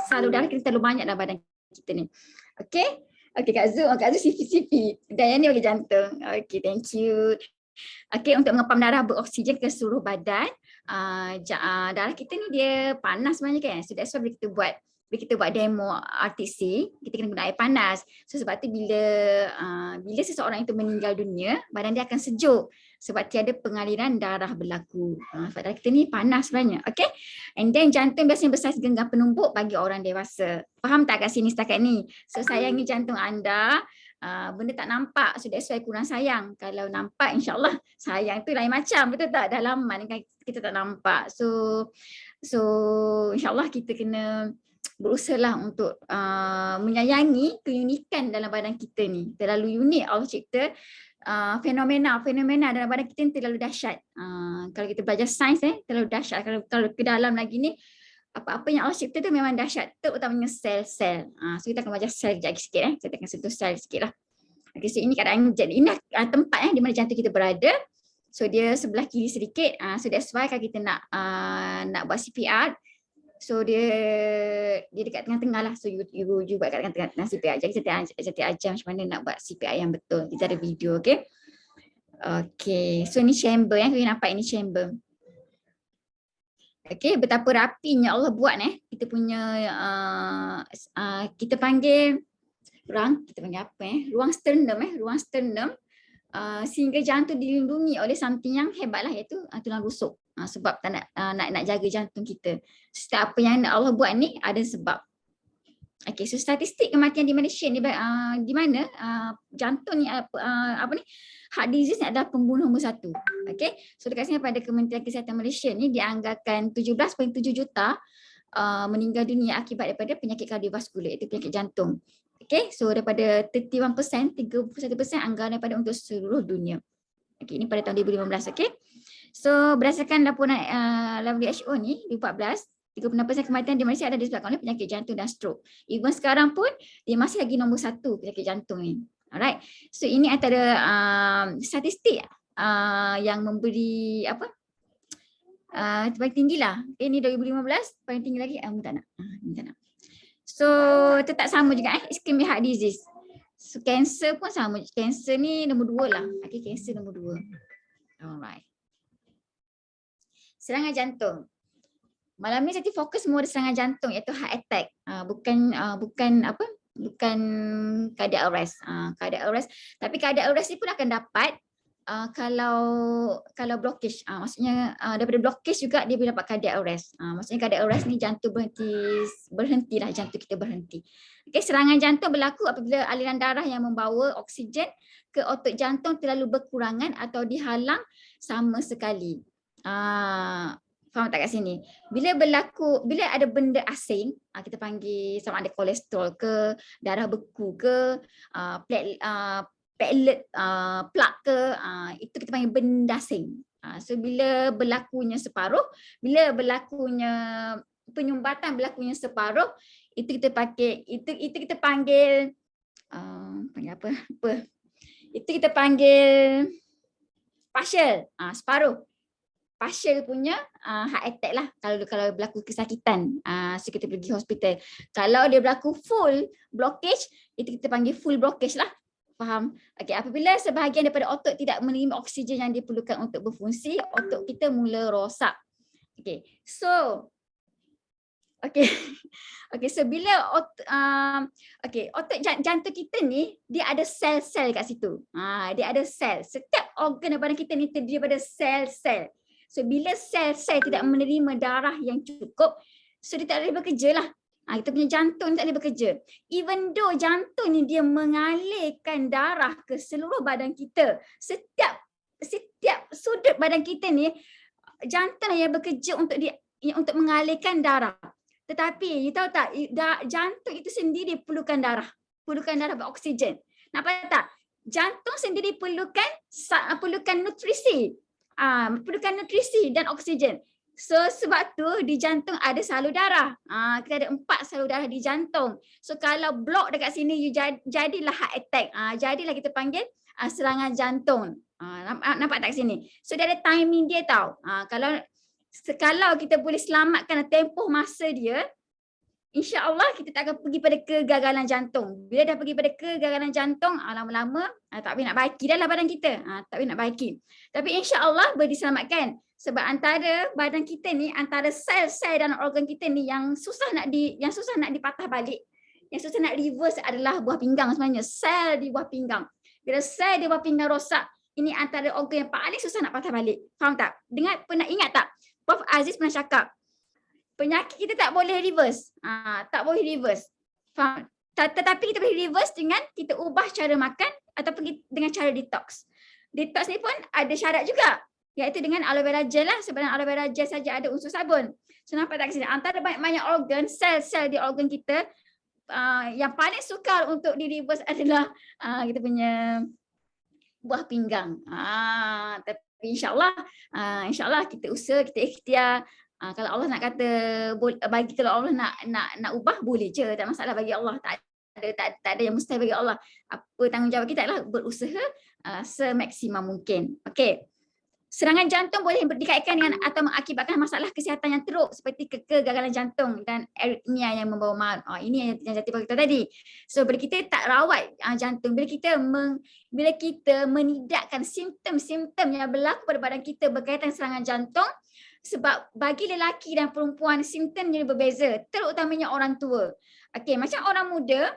Salur darah kita terlalu banyak dalam badan kita ni. Okey. Okey, Kak Zu CP. Dan yang ni bagi jantung. Okey, thank you. Okey, untuk mengepam darah beroksigen ke seluruh badan. Darah kita ni dia panas sebenarnya kan. So that's why bila kita buat demo RTC, kita kena guna air panas. So sebab tu bila seseorang itu meninggal dunia, badan dia akan sejuk sebab tiada pengaliran darah berlaku. Sebab darah kita ni panas sebenarnya. Okay? And then jantung biasanya besar segenggam penumbuk bagi orang dewasa. Faham tak kat sini setakat ni? So sayangi jantung anda. Benda tak nampak, so that's why kurang sayang. Kalau nampak, insyaAllah sayang tu lain macam, betul tak? Dalaman kan kita tak nampak. So insyaAllah kita kena berusahalah untuk menyayangi keunikan dalam badan kita ni. Terlalu unik Allah cipta. Fenomena dalam badan kita ni terlalu dahsyat. Kalau kita belajar sains terlalu dahsyat. Kalau ke dalam lagi ni, apa-apa yang Allah cipta tu memang dahsyat, terutamanya sel-sel. So kita akan belajar sel sekejap sikit kita akan sentuh sel sikit lah. Okay, so ini keadaan, jadi ini tempat di mana jantung kita berada. So dia sebelah kiri sedikit. So that's why kalau kita nak buat CPR, so dia dekat tengah-tengah lah. So you buat kat tengah-tengah CPR. Jadi saya ajar macam mana nak buat CPR yang betul. Kita ada video, okay. Okay, so ni chamber yang kita nampak, ini chamber. Okay, betapa rapinya Allah buat kita punya kita panggil ruang sternum sehingga jantung dilindungi oleh something yang hebat lah, iaitu tulang rusuk. Sebab tak nak jaga jantung kita. Setiap apa yang Allah buat ni ada sebab. Okay, so statistik kematian di Malaysia ni di mana jantung ni heart disease ni adalah pembunuh nombor 1. Okay, so dekat sini pada Kementerian Kesihatan Malaysia ni dianggarkan 17.7 juta meninggal dunia akibat daripada penyakit kardiovaskular, iaitu penyakit jantung. Okay, so daripada 31% anggaran daripada untuk seluruh dunia. Okay, ini pada tahun 2015. Okay, so berdasarkan laporan WHO ni 2014, 36% kematian di Malaysia ada disebabkan oleh penyakit jantung dan stroke. Even sekarang pun dia masih lagi nombor 1 penyakit jantung ni. Alright, so ini antara statistik yang memberi paling tinggi lah. Okay, ni 2015 paling tinggi lagi. Tak nak. So tetap sama juga ischemic heart disease. So cancer pun sama. Cancer ni nombor 2 lah. Okay, cancer nombor 2. Alright. Serangan jantung. Malam ni saya fokus semua serangan jantung, iaitu heart attack. Bukan cardiac arrest. Cardiac arrest. Tapi cardiac arrest ni pun akan dapat kalau blockage, maksudnya daripada blockage juga dia boleh dapat cardiac arrest. Maksudnya cardiac arrest ni jantung berhentilah, jantung kita berhenti. Okey, serangan jantung berlaku apabila aliran darah yang membawa oksigen ke otot jantung terlalu berkurangan atau dihalang sama sekali. Faham tak kat sini? Bila ada benda asing, kita panggil sama ada kolesterol ke, darah beku ke, platelet plak ke, itu kita panggil benda asing. So bila berlakunya separuh, bila berlakunya penyumbatan berlakunya separuh, itu kita pakai itu kita panggil panggil apa? Itu kita panggil partial, separuh. Partial punya heart attack lah kalau berlaku kesakitan, so kita pergi hospital. Kalau dia berlaku full blockage, itu kita panggil full blockage lah. Faham? Okey, apabila sebahagian daripada otot tidak menerima oksigen yang diperlukan untuk berfungsi, otot kita mula rosak. Okey. So so bila otot jantung kita ni dia ada sel-sel kat situ. Dia ada sel. Setiap organ badan kita ni terdiri daripada sel-sel. So bila sel-sel tidak menerima darah yang cukup, so dia tak boleh bekerja lah. Kita punya jantung tak boleh bekerja. Even though jantung ni dia mengalirkan darah ke seluruh badan kita, setiap sudut badan kita ni jantung yang bekerja untuk mengalirkan darah. Tetapi you tahu tak, jantung itu sendiri perlukan darah beroksigen. Nampak tak? Jantung sendiri perlukan nutrisi. Perlukan nutrisi dan oksigen. So sebab tu di jantung ada salur darah. Kita ada 4 salur darah di jantung. So kalau block dekat sini, jadilah heart attack. Jadilah kita panggil serangan jantung. Nampak tak sini? So dia ada timing dia tau. Kalau kita boleh selamatkan tempoh masa dia, InsyaAllah kita tak akan pergi pada kegagalan jantung. Bila dah pergi pada kegagalan jantung, lama-lama tak boleh nak baiki dah lah badan kita. Tak boleh nak baiki. Tapi insyaAllah boleh diselamatkan. Sebab antara badan kita ni, antara sel-sel dan organ kita ni yang susah nak dipatah balik, yang susah nak reverse adalah buah pinggang sebenarnya. Sel di buah pinggang. Bila sel di buah pinggang rosak, ini antara organ yang paling susah nak patah balik. Faham tak? Pernah ingat tak? Prof Aziz pernah cakap, penyakit kita tak boleh reverse. Tak boleh reverse. Faham? Tetapi kita boleh reverse dengan kita ubah cara makan ataupun dengan cara detox. Detox ni pun ada syarat juga. Iaitu dengan aloe vera gel lah. Sebenarnya aloe vera gel saja ada unsur sabun. So nampak tak sini? Antara banyak-banyak organ, sel-sel di organ kita, yang paling sukar untuk di reverse adalah kita punya buah pinggang. Tapi insyaAllah kita usaha, kita ikhtiar. Kalau Allah nak kata kalau Allah nak ubah, boleh je, tak masalah bagi Allah. Tak ada yang mustahil bagi Allah. Apa tanggungjawab kita adalah berusaha semaksimum mungkin. Okey. Serangan jantung boleh dikaitkan dengan atau mengakibatkan masalah kesihatan yang teruk seperti kegagalan jantung dan aritmia yang membawa maut. Ini yang Zati beritahu tadi. So bila kita tak rawat jantung, bila kita menidakkan simptom-simptom yang berlaku pada badan kita berkaitan serangan jantung, sebab bagi lelaki dan perempuan simptomnya berbeza, terutamanya orang tua. Okey, macam orang muda,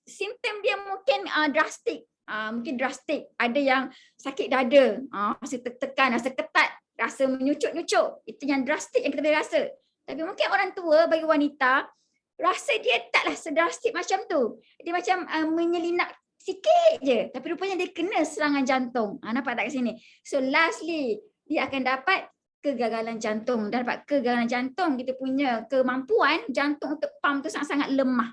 simptom dia mungkin drastik. Ada yang sakit dada, rasa tertekan, rasa ketat, rasa menyucuk-nyucuk. Itu yang drastik yang kita boleh rasa. Tapi mungkin orang tua bagi wanita, rasa dia taklah sedrastik macam tu. Dia macam menyelinap sikit je. Tapi rupanya dia kena serangan jantung. Nampak tak kat sini? So lastly, dia akan dapat kegagalan jantung. Dan dapat kegagalan jantung, kita punya kemampuan jantung untuk pump tu sangat-sangat lemah.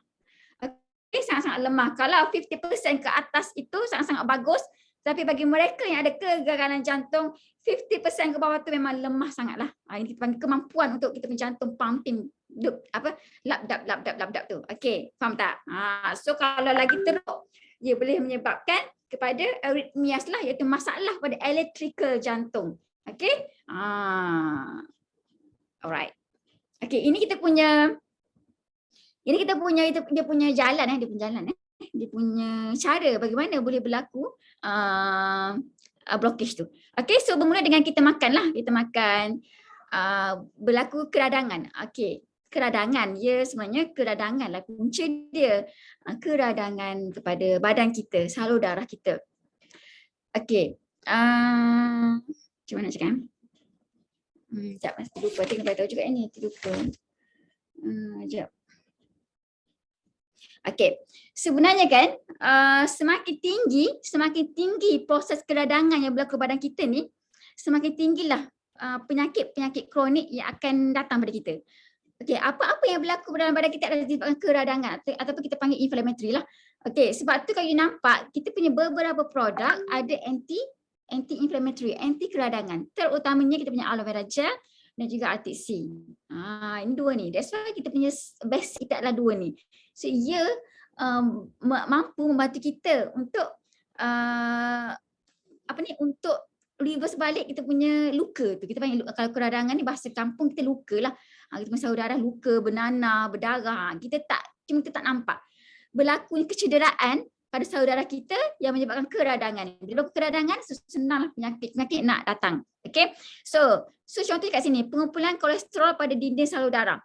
Sangat-sangat lemah. Kalau 50% ke atas itu sangat-sangat bagus, tapi bagi mereka yang ada kegagalan jantung, 50% ke bawah tu memang lemah sangatlah. Ini kita panggil kemampuan untuk kita punya jantung pumping, lap-dap tu. Okey, faham tak? So kalau lagi teruk, dia boleh menyebabkan kepada arrhythmias lah, iaitu masalah pada electrical jantung. Okey? Alright. Okey, ini kita punya dia punya jalan. Dia punya cara bagaimana boleh berlaku blockage tu. Okey, so bermula dengan kita makan lah. Kita makan, berlaku keradangan. Okey, keradangan. Ya, sebenarnya keradangan lah punca dia. Keradangan kepada badan kita, salur darah kita. Okey, Macam mana nak cakap? Sekejap, terlupa. Tengok tahu juga ni, terlupa. Sekejap. Okey, sebenarnya kan semakin tinggi proses keradangan yang berlaku pada badan kita ni, semakin tinggilah penyakit-penyakit kronik yang akan datang pada kita. Okey, apa-apa yang berlaku dalam badan kita adalah disebabkan keradangan ataupun kita panggil inflammatory lah. Okey, sebab tu kalau you nampak kita punya beberapa produk ada anti-inflammatory, anti keradangan. Terutamanya kita punya aloe vera gel dan juga Arctic Sea. Ini dua ni. That's why kita punya best kita adalah dua ni. So ia mampu membantu kita untuk untuk reverse balik kita punya luka tu. Kita panggil kalau keradangan ni bahasa kampung kita luka lah. Kita punya saudara luka, bernanah, berdarah. Cuma kita tak nampak. Berlakunya kecederaan pada saudara kita yang menyebabkan keradangan. Bila berlaku keradangan, senanglah penyakit nak datang. Okay. So contohnya kat sini, pengumpulan kolesterol pada dinding saluran darah.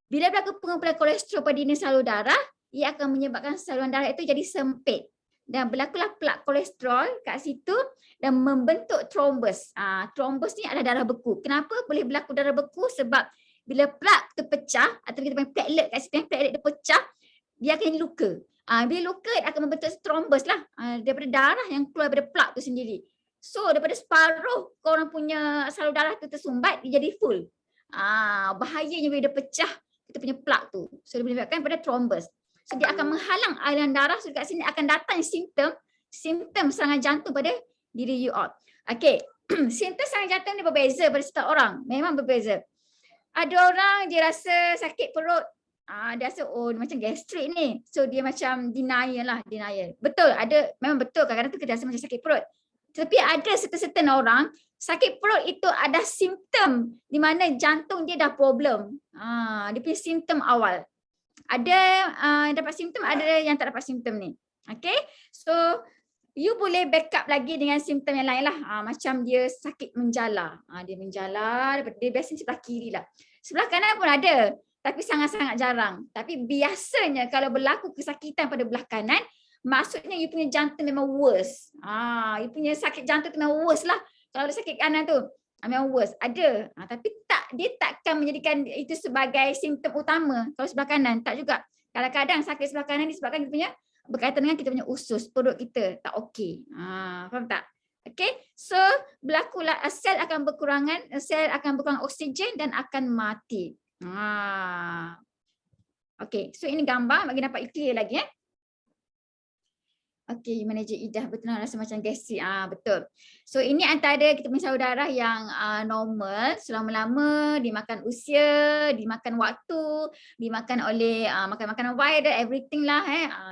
Bila berlaku pengumpulan kolesterol pada dinding saluran darah, ia akan menyebabkan saluran darah itu jadi sempit. Dan berlakulah plak kolesterol kat situ dan membentuk trombus. Trombus ni adalah darah beku. Kenapa boleh berlaku darah beku? Sebab bila plak tu pecah, atau kita panggil platelet kat situ, platelet dia pecah, dia akan jadi luka. Bila luka, dia akan membentuk trombus lah. Daripada darah yang keluar daripada plak tu sendiri. So daripada separuh korang punya saluran darah tu tersumbat, dia jadi full. Bahayanya bila dia pecah kita punya plak tu. So dia menyebabkan pada trombus. So dia akan menghalang aliran darah. So kat sini akan datang simptom serangan jantung pada diri you all. Okay. Simptom serangan jantung ni berbeza pada setiap orang. Memang berbeza. Ada orang dia rasa sakit perut. Dia rasa dia macam gastrik ni. So dia macam denial. Betul, memang betul kadang-kadang tu kita rasa macam sakit perut. Tapi ada certain orang sakit perut itu ada simptom di mana jantung dia dah problem. Dia punya simptom awal. Ada yang dapat simptom, ada yang tak dapat simptom ni. Okay, so you boleh backup lagi dengan simptom yang lain lah. Macam dia sakit menjala. Dia menjala, dia biasanya sebelah kiri lah. Sebelah kanan pun ada, tapi sangat-sangat jarang. Tapi biasanya kalau berlaku kesakitan pada belah kanan, maksudnya you punya jantung memang worse. You punya sakit jantung tu memang worse lah. Kalau ada sakit kanan tu, memang worse. Ada. Tapi dia takkan menjadikan itu sebagai simptom utama. Kalau sebelah kanan, tak juga. Kadang-kadang sakit sebelah kanan disebabkan kita punya berkaitan dengan kita punya usus, perut kita tak okey. Faham tak? Okay, so berlakulah sel akan berkurang oksigen dan akan mati. Okay, so ini gambar bagi dapat clear lagi. Okay, manager Idah betul rasa macam gastrik. Betul. So ini antara kita punya saudara yang normal, selama-lama dimakan usia, dimakan waktu, dimakan oleh makan makanan viral, everything lah.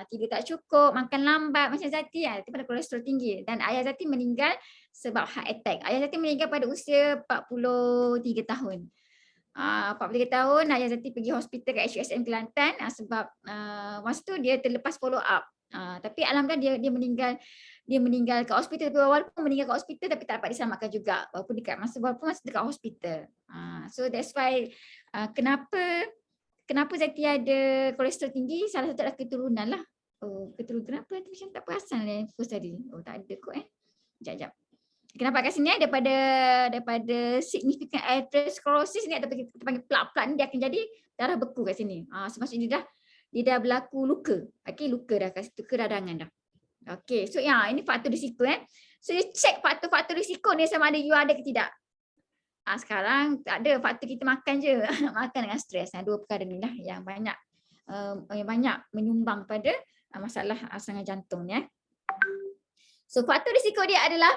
Tidur tak cukup, makan lambat macam Zati. Itu pada kolesterol tinggi. Dan ayah Zati meninggal sebab heart attack. Ayah Zati meninggal pada usia 43 tahun. 43 tahun ayah Zati pergi hospital kat HUSM Kelantan sebab masa tu dia terlepas follow up. Tapi alhamdulillah dia meninggal kat hospital. Walaupun meninggal kat hospital tapi tak dapat diselamatkan juga. Walaupun masih dekat hospital. So that's why kenapa Zati ada kolesterol tinggi, salah satu adalah keturunan lah. Keturunan kenapa macam tak perasan lah info tadi. Tak ada kot Sekejap. Kenapa kat sini daripada significant atherosclerosis ni atau kita panggil plak-plak ni dia akan jadi darah beku kat sini. Maksudnya dia dah berlaku luka. Okey, luka dah kat situ, keradangan dah. Okey, so ini faktor risiko So you check faktor-faktor risiko ni sama ada you ada ke tidak. Sekarang tak ada, faktor kita makan je. Makan dengan stres. Dua perkara ni lah yang banyak menyumbang pada masalah serangan jantung ni. So faktor risiko dia adalah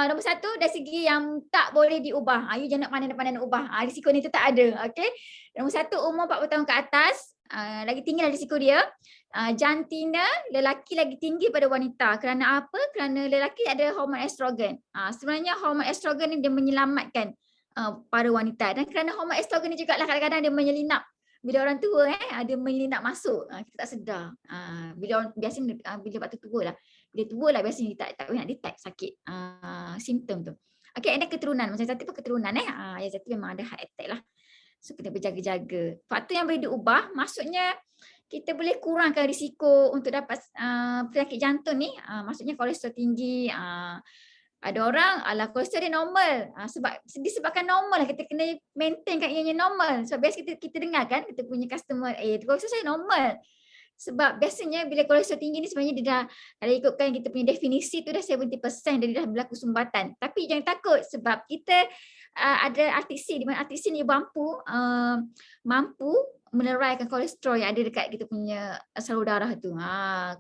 nombor satu dari segi yang tak boleh diubah. You jangan nak pandai nak ubah. Risiko ni tetap ada. Okay. Nombor satu umur 40 tahun ke atas. Lagi tinggi risiko dia. Jantina lelaki lagi tinggi pada wanita. Kerana apa? Kerana lelaki ada hormon estrogen. Sebenarnya hormon estrogen ni dia menyelamatkan para wanita. Dan kerana hormon estrogen ni juga lah kadang-kadang dia menyelinap. Bila orang tua dia menyelinap masuk. Kita tak sedar. Biasanya bila waktu tua lah. Bila tua lah biasanya tak nak detect sakit simptom tu. Okay, ada keturunan. Macam Zati pun keturunan ya Zati memang ada heart attack lah. So kita berjaga-jaga. Faktor yang boleh diubah maksudnya kita boleh kurangkan risiko untuk dapat penyakit jantung ni. Maksudnya kolesterol tinggi. Ada orang kolesterol dia normal. Disebabkan normal lah, kita kena maintainkan ianya normal. Sebab biasa kita dengar kan, kita punya customer, kolesterol saya normal. Sebab biasanya bila kolesterol tinggi ni sebenarnya dia dah, kalau ikutkan kita punya definisi tu dah 70% dia dah berlaku sumbatan. Tapi jangan takut sebab kita ada RTC di mana RTC ni mampu meneraikan kolesterol yang ada dekat kita punya salur darah tu.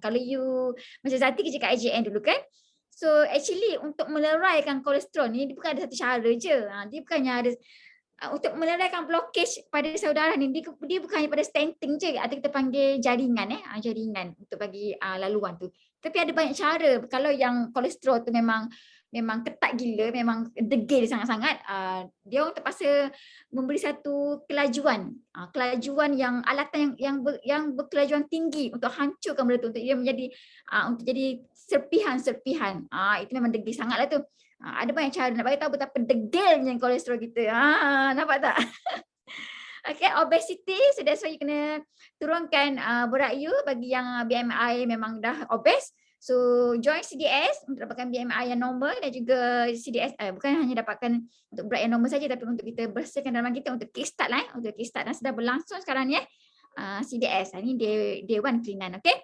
Kalau you macam Zati kerja kat IJN dulu kan. So actually untuk meleraikan kolesterol ni dia bukan ada satu cara je. Dia bukannya ada untuk meleraikan blockage pada salur darah ni dia bukannya pada stenting je atau kita panggil jaringan jaringan untuk bagi laluan tu. Tapi ada banyak cara. Kalau yang kolesterol tu memang ketat gila, memang degil sangat-sangat, dia orang terpaksa memberi satu kelajuan yang alatan yang berkelajuan tinggi untuk hancurkan benda tu, untuk dia menjadi untuk jadi serpihan-serpihan. Itu memang degil sangatlah tu. Ada banyak cara nak bagi tahu betapa degilnya kolesterol kita. Nampak tak? Okay, obesity, so that's why you kena turunkan berat you bagi yang BMI memang dah obes. So join CDS untuk dapatkan BMI yang normal dan juga CDS bukan hanya dapatkan untuk berat yang normal saja tapi untuk kita bersihkan dalaman kita untuk kickstart lah untuk kickstart dan sedang berlangsung sekarang ni CDS. Ini day 1 cleanan, okay?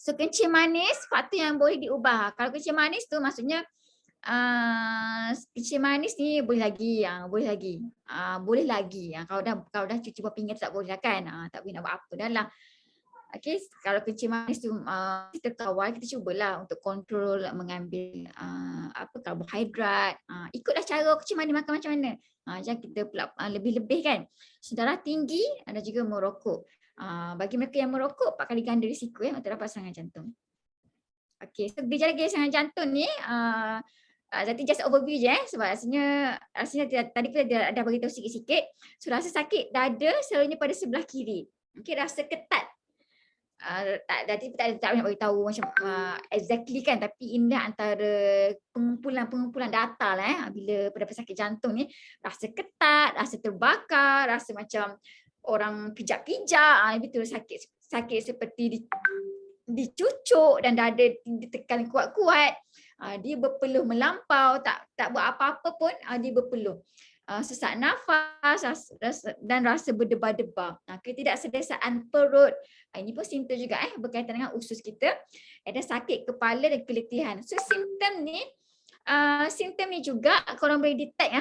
So kencing manis faktor yang boleh diubah. Kalau kencing manis tu maksudnya kencing manis ni boleh lagi. Boleh lagi. Kalau dah cuci buah pinggan tak boleh lah kan. Tak boleh nak buat apa dah lah. Okay, kalau kencing manis tu kita kawal, kita cubalah untuk kontrol mengambil karbohidrat. Ikutlah cara kencing manis makan macam mana. Jangan kita pula lebih-lebih kan. So, darah tinggi dan juga merokok. Bagi mereka yang merokok 4 kali ganda risiko untuk dapat serangan jantung. Okay, so gejala-gejala serangan jantung ni Zati just overview je sebab rasanya tadi kita dah beritahu sikit-sikit. So rasa sakit dada selalunya pada sebelah kiri. Okay, rasa ketat. Tak banyak beritahu macam exactly kan, tapi ini antara pengumpulan data lah bila pada pesakit jantung ni rasa ketat, rasa terbakar, rasa macam orang pijak-pijak, betul sakit seperti dicucuk dan dada ditekan kuat-kuat, dia berpeluh melampau, tak buat apa-apa pun dia berpeluh. Sesak nafas dan rasa berdebar-debar. Ketidakselesaan perut. Ini pun simptom juga berkaitan dengan usus kita. Ada sakit kepala dan keletihan. So simptom ni juga korang boleh detect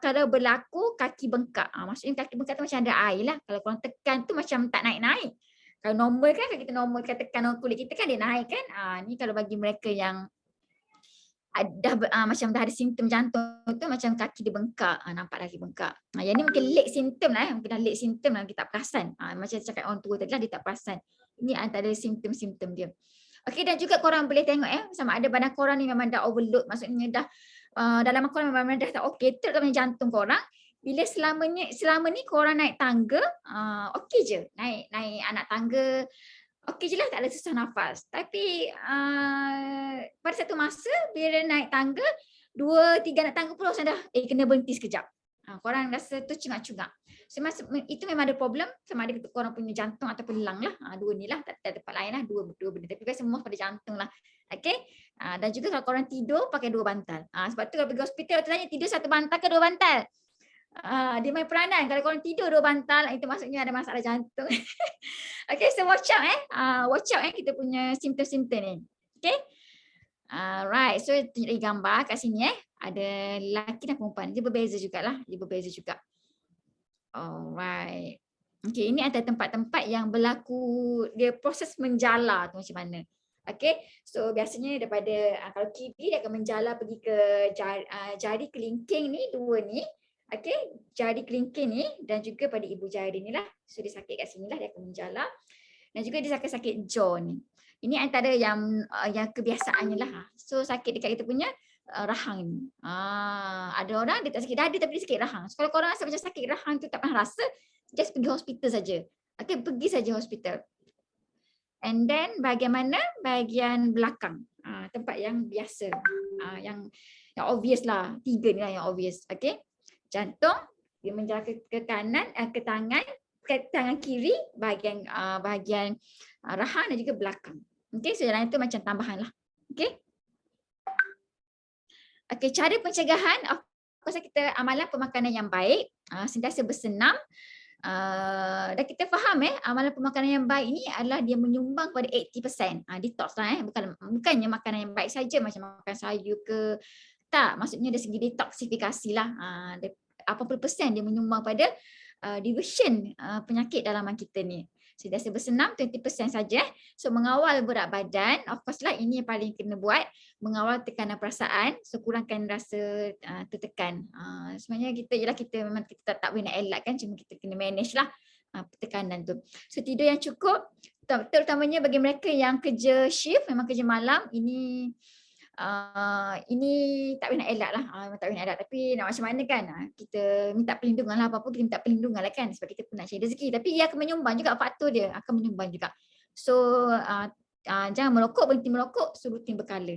kalau berlaku kaki bengkak. Maksudnya kaki bengkak tu macam ada air lah. Kalau korang tekan tu macam tak naik-naik. Kalau normal kan, kalau kita normal tekan kulit kita kan dia naik kan. Ni kalau bagi mereka yang macam dah ada simptom jantung tu macam kaki dia bengkak, nampak kaki bengkak. Yang ni mungkin late simptom lah, mungkin dah late simptom lah, kita tak perasan. Macam cakap orang tua tadi lah, dia tak perasan. Ini antara simptom-simptom dia. Okey, dan juga korang boleh tengok sama ada badan korang ni memang dah overload, maksudnya dah dalam korang memang dah tak okey, terutama jantung korang. Bila selama ni korang naik tangga, okey je, naik anak tangga, okey je lah, tak ada susah nafas. Tapi pada satu masa bila naik tangga, 2-3 anak tangga pun dah kena berhenti sekejap. Korang rasa tu cungak-cungak. So, itu memang ada problem sama ada korang punya jantung ataupun lung lah. Dua ni lah, tak ada tempat lain lah, dua benda. Tapi biasa semua pada jantung lah. Okay. Dan juga kalau korang tidur pakai 2 bantal. Sebab tu kalau pergi hospital, waktu tanya tidur 1 bantal ke 2 bantal? Dia main peranan. Kalau korang tidur 2 bantal, itu maksudnya ada masalah jantung. Okay, so watch out watch out kita punya simptom-simptom ni. Okay. Right, so tunjuk gambar kat sini ada lelaki dan perempuan. Dia berbeza jugalah, Alright. Okay, ini antara tempat-tempat yang berlaku dia proses menjala tu macam mana. Okay, so biasanya daripada kalau kiri dia akan menjala pergi ke jari kelingking ni, 2 ni. Okay, jari kelingking ni dan juga pada ibu jari ni lah. So dia sakit kat sini lah, dia akan menjala. Dan juga dia sakit jaw ni. Ini antara yang kebiasaannya lah. So sakit dekat kita punya rahang ni. Ada orang dia tak sakit dada tapi dia sakit rahang. So, kalau korang rasa macam sakit rahang tu tak pernah rasa, just pergi hospital saja. Okay, pergi saja hospital. And then bagaimana bahagian belakang, tempat yang biasa, yang obvious lah, 3 ni lah yang obvious. Okay, jantung dia menjala ke kanan, ke tangan, tangan kiri, bahagian rahang dan juga belakang. Okey, so yang itu macam tambahan lah. Okey. Okey, cara pencegahan, of course kita amalan pemakanan yang baik, sentiasa bersenam. Dan kita faham amalan pemakanan yang baik ini adalah dia menyumbang pada 80% detox lah bukannya makanan yang baik saja macam makan sayur ke, tak, maksudnya dari segi detoksifikasi lah. 80% dia menyumbang pada diversion penyakit dalaman kita ni. Sentiasa bersenam 20% saja. So mengawal berat badan, of course lah ini yang paling kena buat, mengawal tekanan perasaan, so kurangkan rasa tertekan. Sebenarnya kita memang kita tak boleh nak elak kan, cuma kita kena manage lah tekanan tu. So tidur yang cukup, terutamanya bagi mereka yang kerja shift, memang kerja malam, ini tak boleh nak elak lah, tak boleh nak elak. Tapi nak macam mana kan, kita minta perlindungan lah, apa-apa kita minta perlindungan lah kan, sebab kita pun nak cari rezeki. Tapi ia akan menyumbang juga, faktor dia akan menyumbang juga. So jangan merokok, berhenti merokok, so rutin berkala.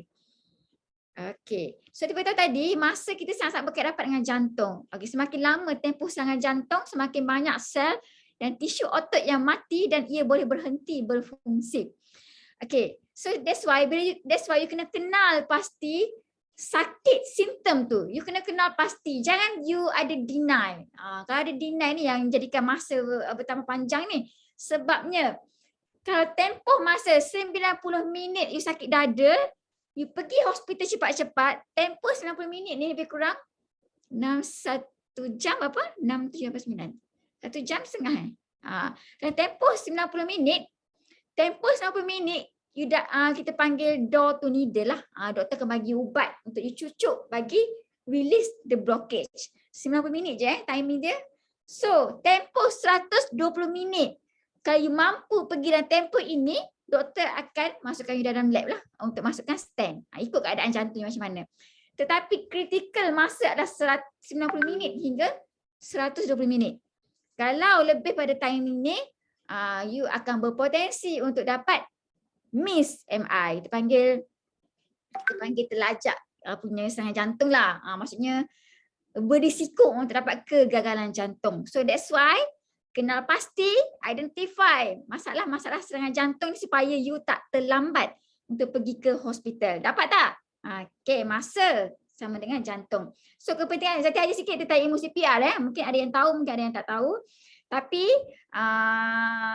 Okey, so kita tahu tadi masa kita sangat berkait rapat dengan jantung. Okey, semakin lama tempoh serangan jantung, semakin banyak sel dan tisu otot yang mati dan ia boleh berhenti berfungsi. Okay, so that's why you kena kenal pasti sakit simptom tu. You kena kenal pasti. Jangan you ada deny. Kalau ada deny ni yang jadikan masa bertambah panjang ni. Sebabnya kalau tempoh masa 90 minit you sakit dada, you pergi hospital cepat-cepat, tempoh 90 minit ni lebih kurang 1 jam apa? 6, 7, 8, 9. 1 jam setengah. Dan tempoh 90 minit, kita panggil door to needle lah. Doktor akan bagi ubat untuk you cucuk bagi release the blockage. 90 minit je timing dia. So, tempoh 120 minit. Kalau you mampu pergi dalam tempoh ini, doktor akan masukkan you dalam lab lah untuk masukkan stent. Ikut keadaan jantung macam mana. Tetapi critical masa adalah 90 minit hingga 120 minit. Kalau lebih pada timing ni, you akan berpotensi untuk dapat miss MI. Kita panggil terlajak punya serangan jantung lah. Maksudnya berisiko untuk dapat kegagalan jantung. So that's why kenal pasti, identify masalah-masalah serangan jantung ni supaya you tak terlambat untuk pergi ke hospital. Dapat tak? Okay, masa sama dengan jantung. So kepentingan, Zati ada sikit tentang ilmu CPR mungkin ada yang tahu, mungkin ada yang tak tahu. Tapi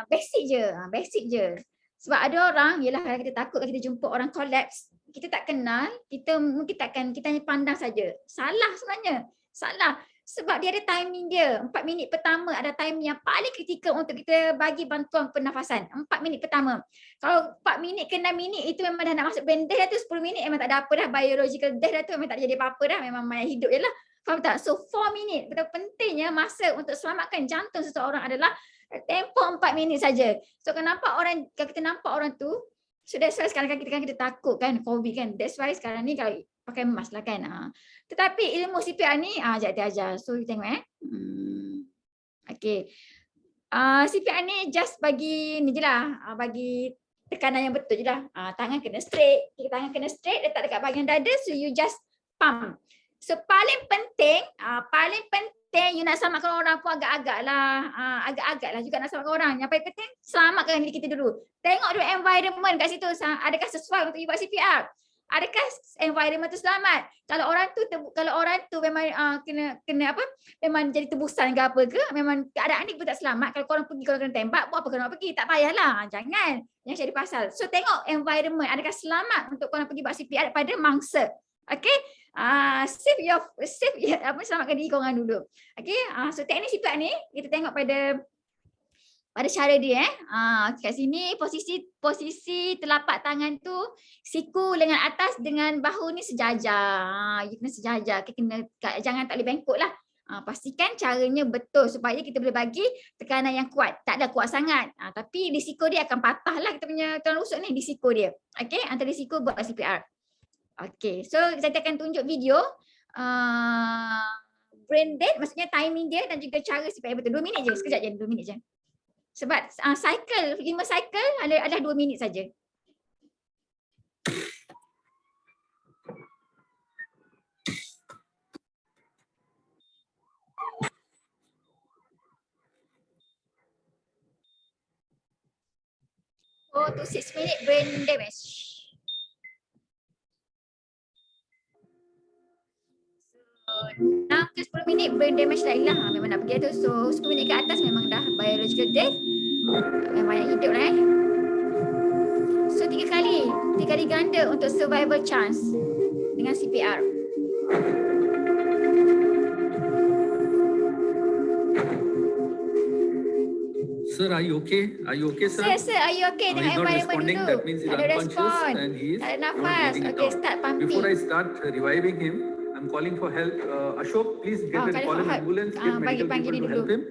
basic je. Sebab ada orang, yelah kalau kita takut kalau kita jumpa orang collapse, kita tak kenal, kita hanya pandang saja. Salah sebenarnya. Salah. Sebab dia ada timing dia. 4 minit pertama ada timing yang paling kritikal untuk kita bagi bantuan pernafasan. 4 minit pertama. Kalau 4 minit ke 6 minit itu memang dah nak masuk brain death dah tu, 10 minit memang tak ada apa dah. Biological death dah tu memang tak jadi apa-apa dah. Memang mayat hidup je lah. Faham tak? So 4 minit. Betul pentingnya masa untuk selamatkan jantung seseorang adalah tempoh 4 minit saja. So kenapa kalau kita nampak orang tu, so that's why sekarang kita takut kan COVID kan. That's why sekarang ni kalau pakai mask lah kan. Tetapi ilmu CPR ni sekejap dia ajar. So you tengok Okay. CPR ni just bagi ni je lah. Bagi tekanan yang betul je lah. Tangan kena straight. Tangan kena straight, letak dekat bahagian dada. So you just pump. So paling penting you nak selamatkan orang pun agak-agak lah juga nak selamatkan orang. Yang paling penting selamatkan diri kita dulu. Tengok dulu environment kat situ, adakah sesuai untuk you buat CPR? Adakah environment tu selamat? Kalau orang tu memang kena apa? Memang jadi tebusan ke apa ke? Memang keadaan ni pun tak selamat. Kalau korang pergi, kalau kena tembak, buat apa korang pergi? Tak payahlah. Jangan. Yang cari pasal. So tengok environment, adakah selamat untuk korang pergi buat CPR pada mangsa? Okay? Selamatkan diri korang dulu. Okay? So teknik CPR ni kita tengok pada cara dia kat sini posisi telapak tangan tu siku lengan atas dengan bahu ni sejajar. You kena sejajar. Jangan tak boleh bengkok lah. Pastikan caranya betul supaya kita boleh bagi tekanan yang kuat. Tak ada kuat sangat. Tapi risiko dia akan patah lah kita punya tulang rusuk ni, risiko dia. Okay? Antara risiko buat CPR. Okay. So saya akan tunjuk video brain dead, maksudnya timing dia dan juga cara CPR betul. 2 minit je. Sekejap je. 2 minit je. Sebab 5 cycle adalah 2 minit saja. 4 to 6 minute brain damage. So 6 ke 10 minit brain damage dah hilang. Memang nak pergi tu. So 10 minit ke atas memang dah biological death. Memang yang hidup lah So 3 kali ganda untuk survival chance dengan CPR. Sir, are you okay? Are you okay, sir? Sir, are you okay dengan He's not environment responding. dulu? That means he's Tak ada unconscious respon. and he is Tak ada not nafas. breathing at Okay, all. start pumping. Before I start reviving him, I'm calling for help. Ashok, please get and kalau call an help, ambulance. Get medical panggil people dia to dulu. help him.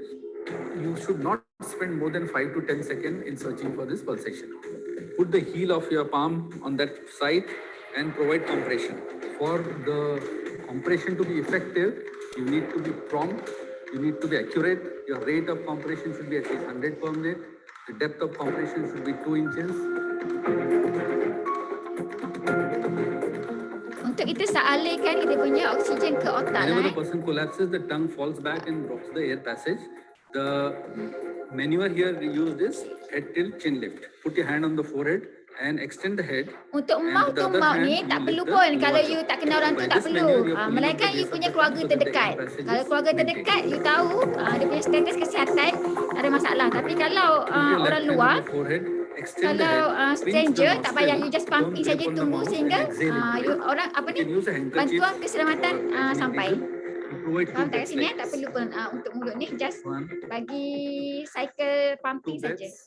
You should not spend more than 5 to 10 seconds in searching for this pulsation. Put the heel of your palm on that side and provide compression. For the compression to be effective, you need to be prompt, you need to be accurate. Your rate of compression should be at least 100 per minute. The depth of compression should be 2 inches. Untuk kita alirkan kita punya oksigen ke otak Whenever lah. the person collapses, the tongue falls back and blocks the air passage. The maneuver here used is head tilt, chin lift. Put your hand on the forehead and extend the head. Untuk And mouth the tu other mouth hand, ni you tak lift perlu the pun. lower Kalau jaw. you tak kenal orang tu By tak this perlu. maneuver, you're pulling Melainkan up the you base punya of the keluarga tongue so that the terdekat. air passage Kalau is keluarga maintained. terdekat, you tahu dia punya status kesihatan ada masalah. Tapi kalau Put your orang left hand luar, on the forehead, extend the kalau head, pinch the stranger tak payah, nostril, you just don't pumping grip saja, on the tunggu mouth sehingga and exhale into you it. orang apa You ni, can use a handkerchief bantuan keselamatan or any sampai. medium to provide two Faham tak kat breaths sini like tak this. perlu pun untuk mulut ni, just One, bagi cycle 2 pumping saja. breaths.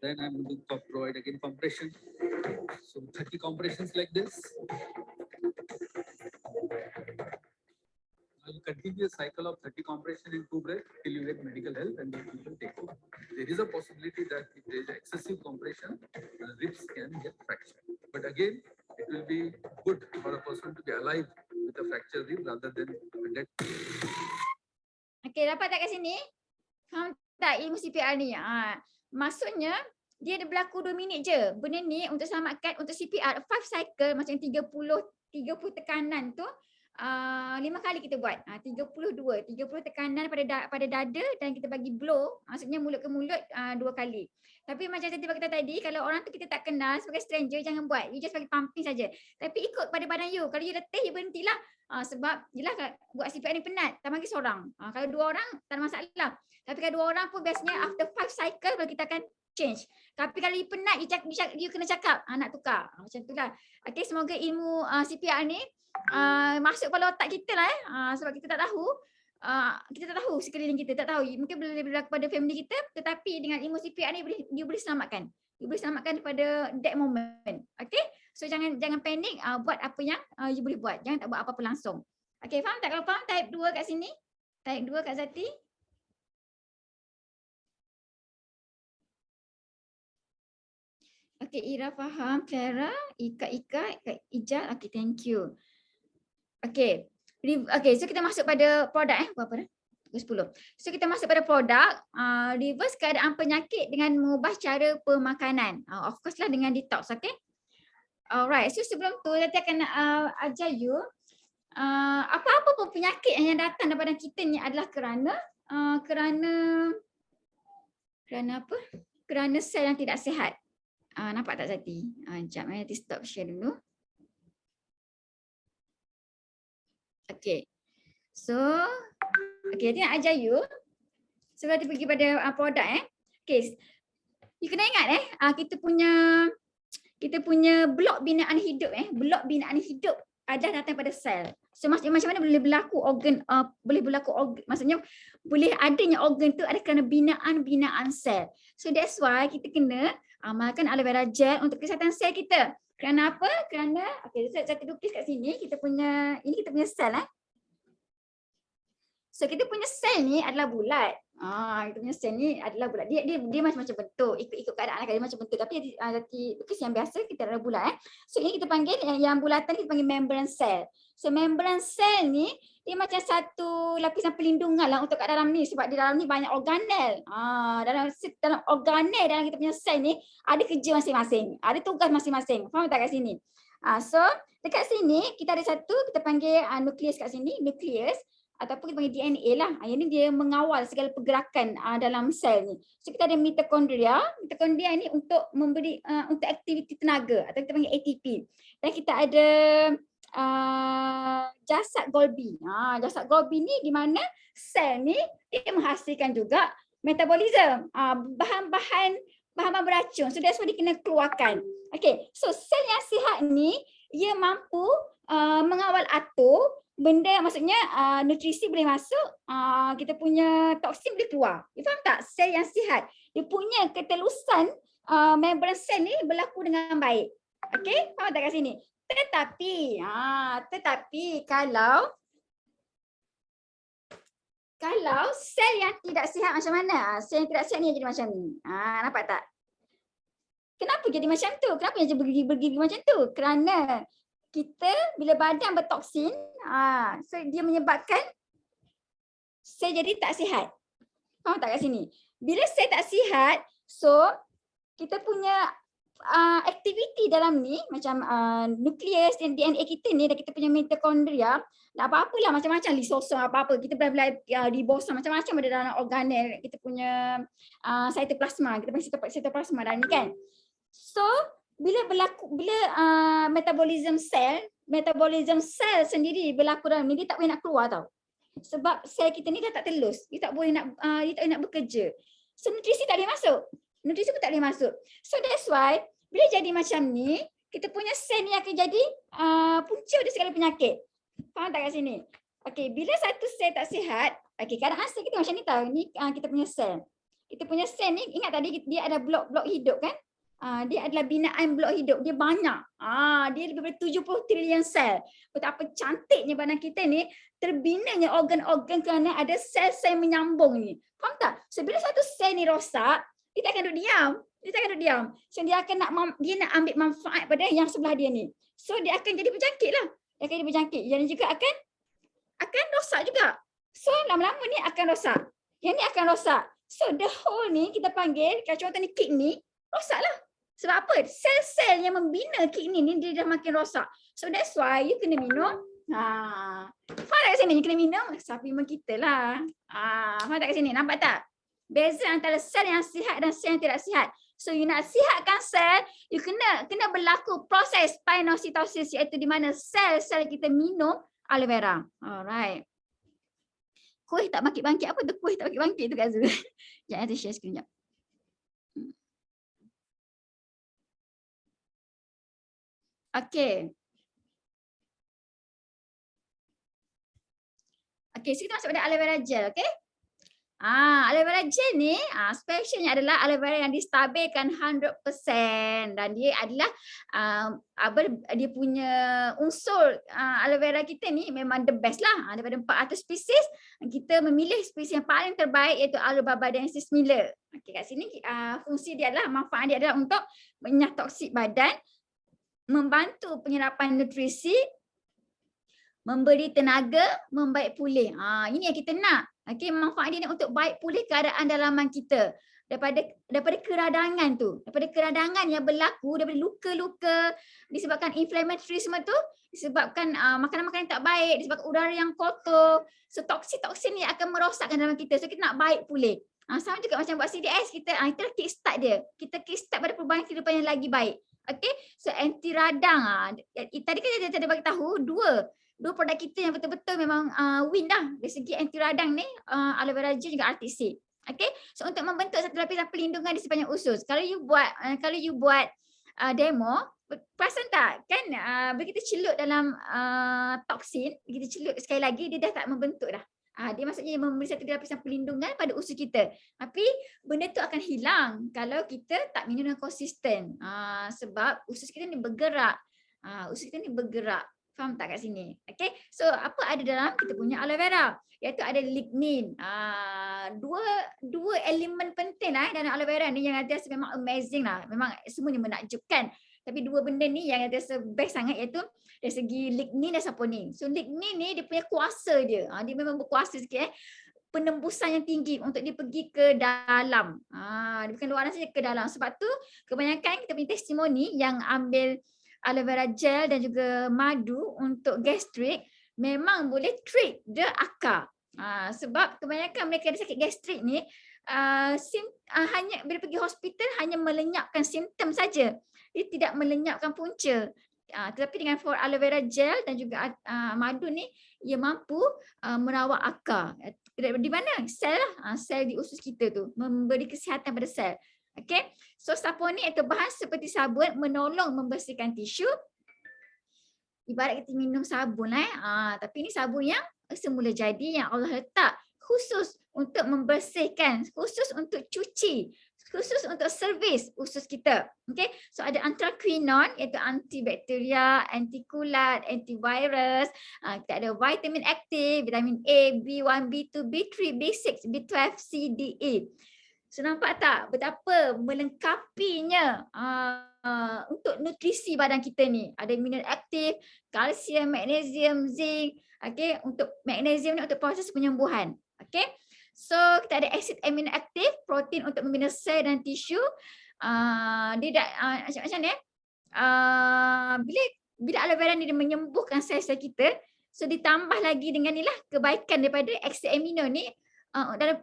Then I'm going to provide again compression. So 30 compressions like this. Now you continue a cycle of 30 compression in 2 breaths till you get medical help and then you will take over. There is a possibility that if there is excessive compression, the ribs can get fractured. But again, it will be good for a person to be alive with a fractured rib rather than a dead. Okey, dapat tak kat sini? Faham tak ilmu CPR ni? Maksudnya dia ada berlaku 2 minit je. Benda ni untuk selamatkan, untuk CPR 5 cycle macam 30 tekanan tu 5 kali kita buat. 32 tekanan pada dada dan kita bagi blow, maksudnya mulut ke mulut 2 kali. Tapi macam tadi kita tadi, kalau orang tu kita tak kenal sebagai stranger, jangan buat. You just bagi pumping saja. Tapi ikut pada badan you. Kalau you letih, you berhentilah. Sebab jelas buat CPR ni penat. Tak bagi seorang. Kalau 2 orang tak ada masalah. Tapi kalau 2 orang pun biasanya after 5 cycle baru kita akan change. Tapi kalau you penat, you kena cakap nak tukar. Macam tu lah. Okay, semoga ilmu CPR ni masuk pada otak kita lah. Sebab kita tak tahu sekeliling kita, tak tahu. Mungkin boleh berlaku pada family kita, tetapi dengan ilmu CPR ni dia boleh selamatkan. You boleh selamatkan pada that moment. Okay, so jangan panik, buat apa yang you boleh buat. Jangan tak buat apa-apa langsung. Okay, faham tak? Kalau faham, type 2 kat sini. Type 2 kat Zati. Okay, Ira faham. Clara, Ika, Ijal. Okay, thank you. Okay. Okay, so kita masuk pada produk berapa dah? 10. So kita masuk pada produk, reverse keadaan penyakit dengan mengubah cara pemakanan. Of course lah dengan detox, okay? Alright, so sebelum tu nanti akan ajar you apa-apa pun penyakit yang datang daripada kita ni adalah kerana apa? Kerana sel yang tidak sihat. Nampak tak Zati? Sekejap, nanti stop share dulu. Okay. So, okay, nanti nak ajar you. So, nanti pergi pada produk Okay. You kena ingat kita punya blok binaan hidup blok binaan hidup adalah datang pada sel. So, macam mana boleh berlaku organ, maksudnya boleh adanya organ tu ada kerana binaan sel. So, that's why kita kena amalkan aloe vera gel untuk kesihatan sel kita. Kerana apa? Kerana, okay, saya lukis kat sini, ini kita punya sel So kita punya sel ni adalah bulat. Kita punya sel ni adalah bulat. Dia macam-macam bentuk, ikut keadaan dia macam bentuk. Tapi lukis yang biasa kita adalah bulat. So ini kita panggil yang bulatan kita panggil membran sel. So membran sel ni dia macam satu lapisan perlindungan lah untuk kat dalam ni, sebab di dalam ni banyak organel. Dalam organel dalam kita punya sel ni ada kerja masing-masing, ada tugas masing-masing. Faham tak kat sini? So dekat sini kita ada satu, kita panggil nukleus kat sini, nukleus. ataupun kita panggil DNA lah. Yang ni dia mengawal segala pergerakan dalam sel ni. So kita ada mitokondria. Mitokondria ni untuk memberi untuk aktiviti tenaga atau kita panggil ATP. Dan kita ada jasad Golgi. Jasad Golgi ni di mana sel ni dia menghasilkan juga metabolisme, bahan-bahan beracun. So that's why dia kena keluarkan. Okay, so sel yang sihat ni ia mampu mengawal atur benda, maksudnya nutrisi boleh masuk, kita punya toksin boleh keluar. You faham tak? Sel yang sihat dia punya ketelusan membran sel ni berlaku dengan baik. Okay, faham tak kat sini? Tetapi kalau sel yang tidak sihat macam mana? Sel yang tidak sihat ni jadi macam ni. Nampak tak? Kenapa jadi macam tu? Kenapa jadi bergigi macam tu? Kerana kita bila badan bertoksin, so dia menyebabkan sel jadi tak sihat. Faham tak kat sini? Bila sel tak sihat, so kita punya aktiviti dalam ni macam nukleus dan DNA kita ni dan kita punya mitokondria, apa-apalah macam-macam lisosom apa-apa, kita belah-belah ribosom macam-macam ada dalam organel kita punya cytoplasma, kita panggil cytoplasma dalam ni kan. So bila metabolism sel sendiri berlaku dalam ni, dia tak boleh nak keluar tau. Sebab sel kita ni dah tak telus, dia tak boleh nak bekerja. So nutrisi tak boleh masuk. Nutrisi pun tak boleh masuk. So that's why bila jadi macam ni, kita punya sel ni akan jadi punca dari segala penyakit. Faham tak kat sini? Okay, bila satu sel tak sihat, okay, keadaan sel kita macam ni tau. Ni kita punya sel. Kita punya sel ni, ingat tadi dia ada blok-blok hidup kan? Dia adalah binaan blok hidup. Dia banyak. Dia lebih dari 70 trilion sel. Betapa cantiknya badan kita ni, terbinanya organ-organ kerana ada sel-sel menyambung ni. Faham tak? So bila satu sel ni rosak, dia tak akan duduk diam. Dia tak akan duduk diam. So dia nak ambil manfaat pada yang sebelah dia ni. So dia akan jadi berjangkit lah. Dia akan jadi berjangkit. Yang ni juga akan rosak juga. So lama-lama ni akan rosak. Yang ni akan rosak. So the whole ni kita panggil, kalau contoh ni kidney, rosak lah. Sebab apa? Sel-sel yang membina kidney ni dia dah makin rosak. So that's why you kena minum. Faham tak kat sini? You kena minum suplemen kita lah. Faham tak kat sini? Nampak tak? Beza antara sel yang sihat dan sel yang tidak sihat. So you nak sihatkan sel, you kena berlaku proses pinositosis, iaitu di mana sel-sel kita minum aloe vera. Alright. Kuih tak bangkit-bangkit. Apa tu kuih tak bangkit-bangkit tu Kak Zul? Sekejap, nanti share screen sekejap. Okay. Okay, so kita masuk pada aloe vera gel, okay? Aloe vera gel ni, specialnya adalah aloe vera yang distabilkan 100% dan dia adalah dia punya unsur aloe vera kita ni memang the best lah. Daripada 400 spesies, kita memilih spesies yang paling terbaik iaitu aloe barbadensis Miller. Okay, kat sini fungsi dia adalah, manfaat dia adalah untuk menyah toksik badan, membantu penyerapan nutrisi, memberi tenaga, membaik pulih. Ini yang kita nak. Okey, manfaat dia untuk baik pulih keadaan dalaman kita daripada keradangan tu, daripada keradangan yang berlaku daripada luka-luka disebabkan inflammatory semua tu, disebabkan makanan-makanan tak baik, disebabkan udara yang kotor. So toksin-toksin ni akan merosakkan dalaman kita. So kita nak baik pulih. Sama juga macam buat CDS, kita kickstart dia. Kita kickstart pada perubahan kehidupan yang lagi baik. Okey, so anti radang. Tadi kan saya bagi tahu dua produk kita yang betul-betul memang win dah dari segi anti radang ni, aloe vera gel juga RTC. Okay, so untuk membentuk satu lapisan perlindungan di sepanjang usus. Kalau you buat demo, perasan tak kan bila kita celup dalam toksin, kita celup sekali lagi dia dah tak membentuk dah. Dia maksudnya memberi satu lapisan perlindungan pada usus kita. Tapi benda tu akan hilang kalau kita tak minum dengan konsisten. Sebab usus kita ni bergerak. Faham tak kat sini? Okay, so apa ada dalam kita punya aloe vera? Iaitu ada lignin. Dua elemen penting lah dalam aloe vera ni yang ada memang amazing lah. Memang semuanya menakjubkan. Tapi dua benda ni yang ada best sangat iaitu dari segi lignin dan saponin. So lignin ni dia punya kuasa dia. Dia memang berkuasa sikit penembusan yang tinggi untuk dia pergi ke dalam. Dia bukan luaran saja, ke dalam. Sebab tu kebanyakan kita punya testimoni yang ambil aloe vera gel dan juga madu untuk gastrik, memang boleh treat the akar. Sebab kebanyakan mereka ada sakit gastrik ni hanya bila pergi hospital hanya melenyapkan simptom saja. Dia tidak melenyapkan punca. Tetapi dengan for aloe vera gel dan juga madu ni, ia mampu merawat akar. Di mana? Sel lah. Sel di usus kita tu. Memberi kesihatan pada sel. Okay. So saponik atau bahan seperti sabun menolong membersihkan tisu. Ibarat kita minum sabun lah. Tapi ini sabun yang semula jadi yang Allah letak khusus untuk membersihkan, khusus untuk cuci, khusus untuk servis usus kita. Okay. So ada anthraquinone iaitu antibakteria, antikulat, antivirus. Kita ada vitamin aktif, vitamin A, B1, B2, B3, B6, B12, C, D, E. So nampak tak betapa melengkapinya untuk nutrisi badan kita ni. Ada mineral aktif, kalsium, magnesium, zinc. Okay, untuk magnesium ni untuk proses penyembuhan. Okay, so kita ada asid amino aktif, protein untuk membina sel dan tisu. Dia macam ni. Bila aloe vera ni dia menyembuhkan sel-sel kita, so ditambah lagi dengan ni lah kebaikan daripada asid amino ni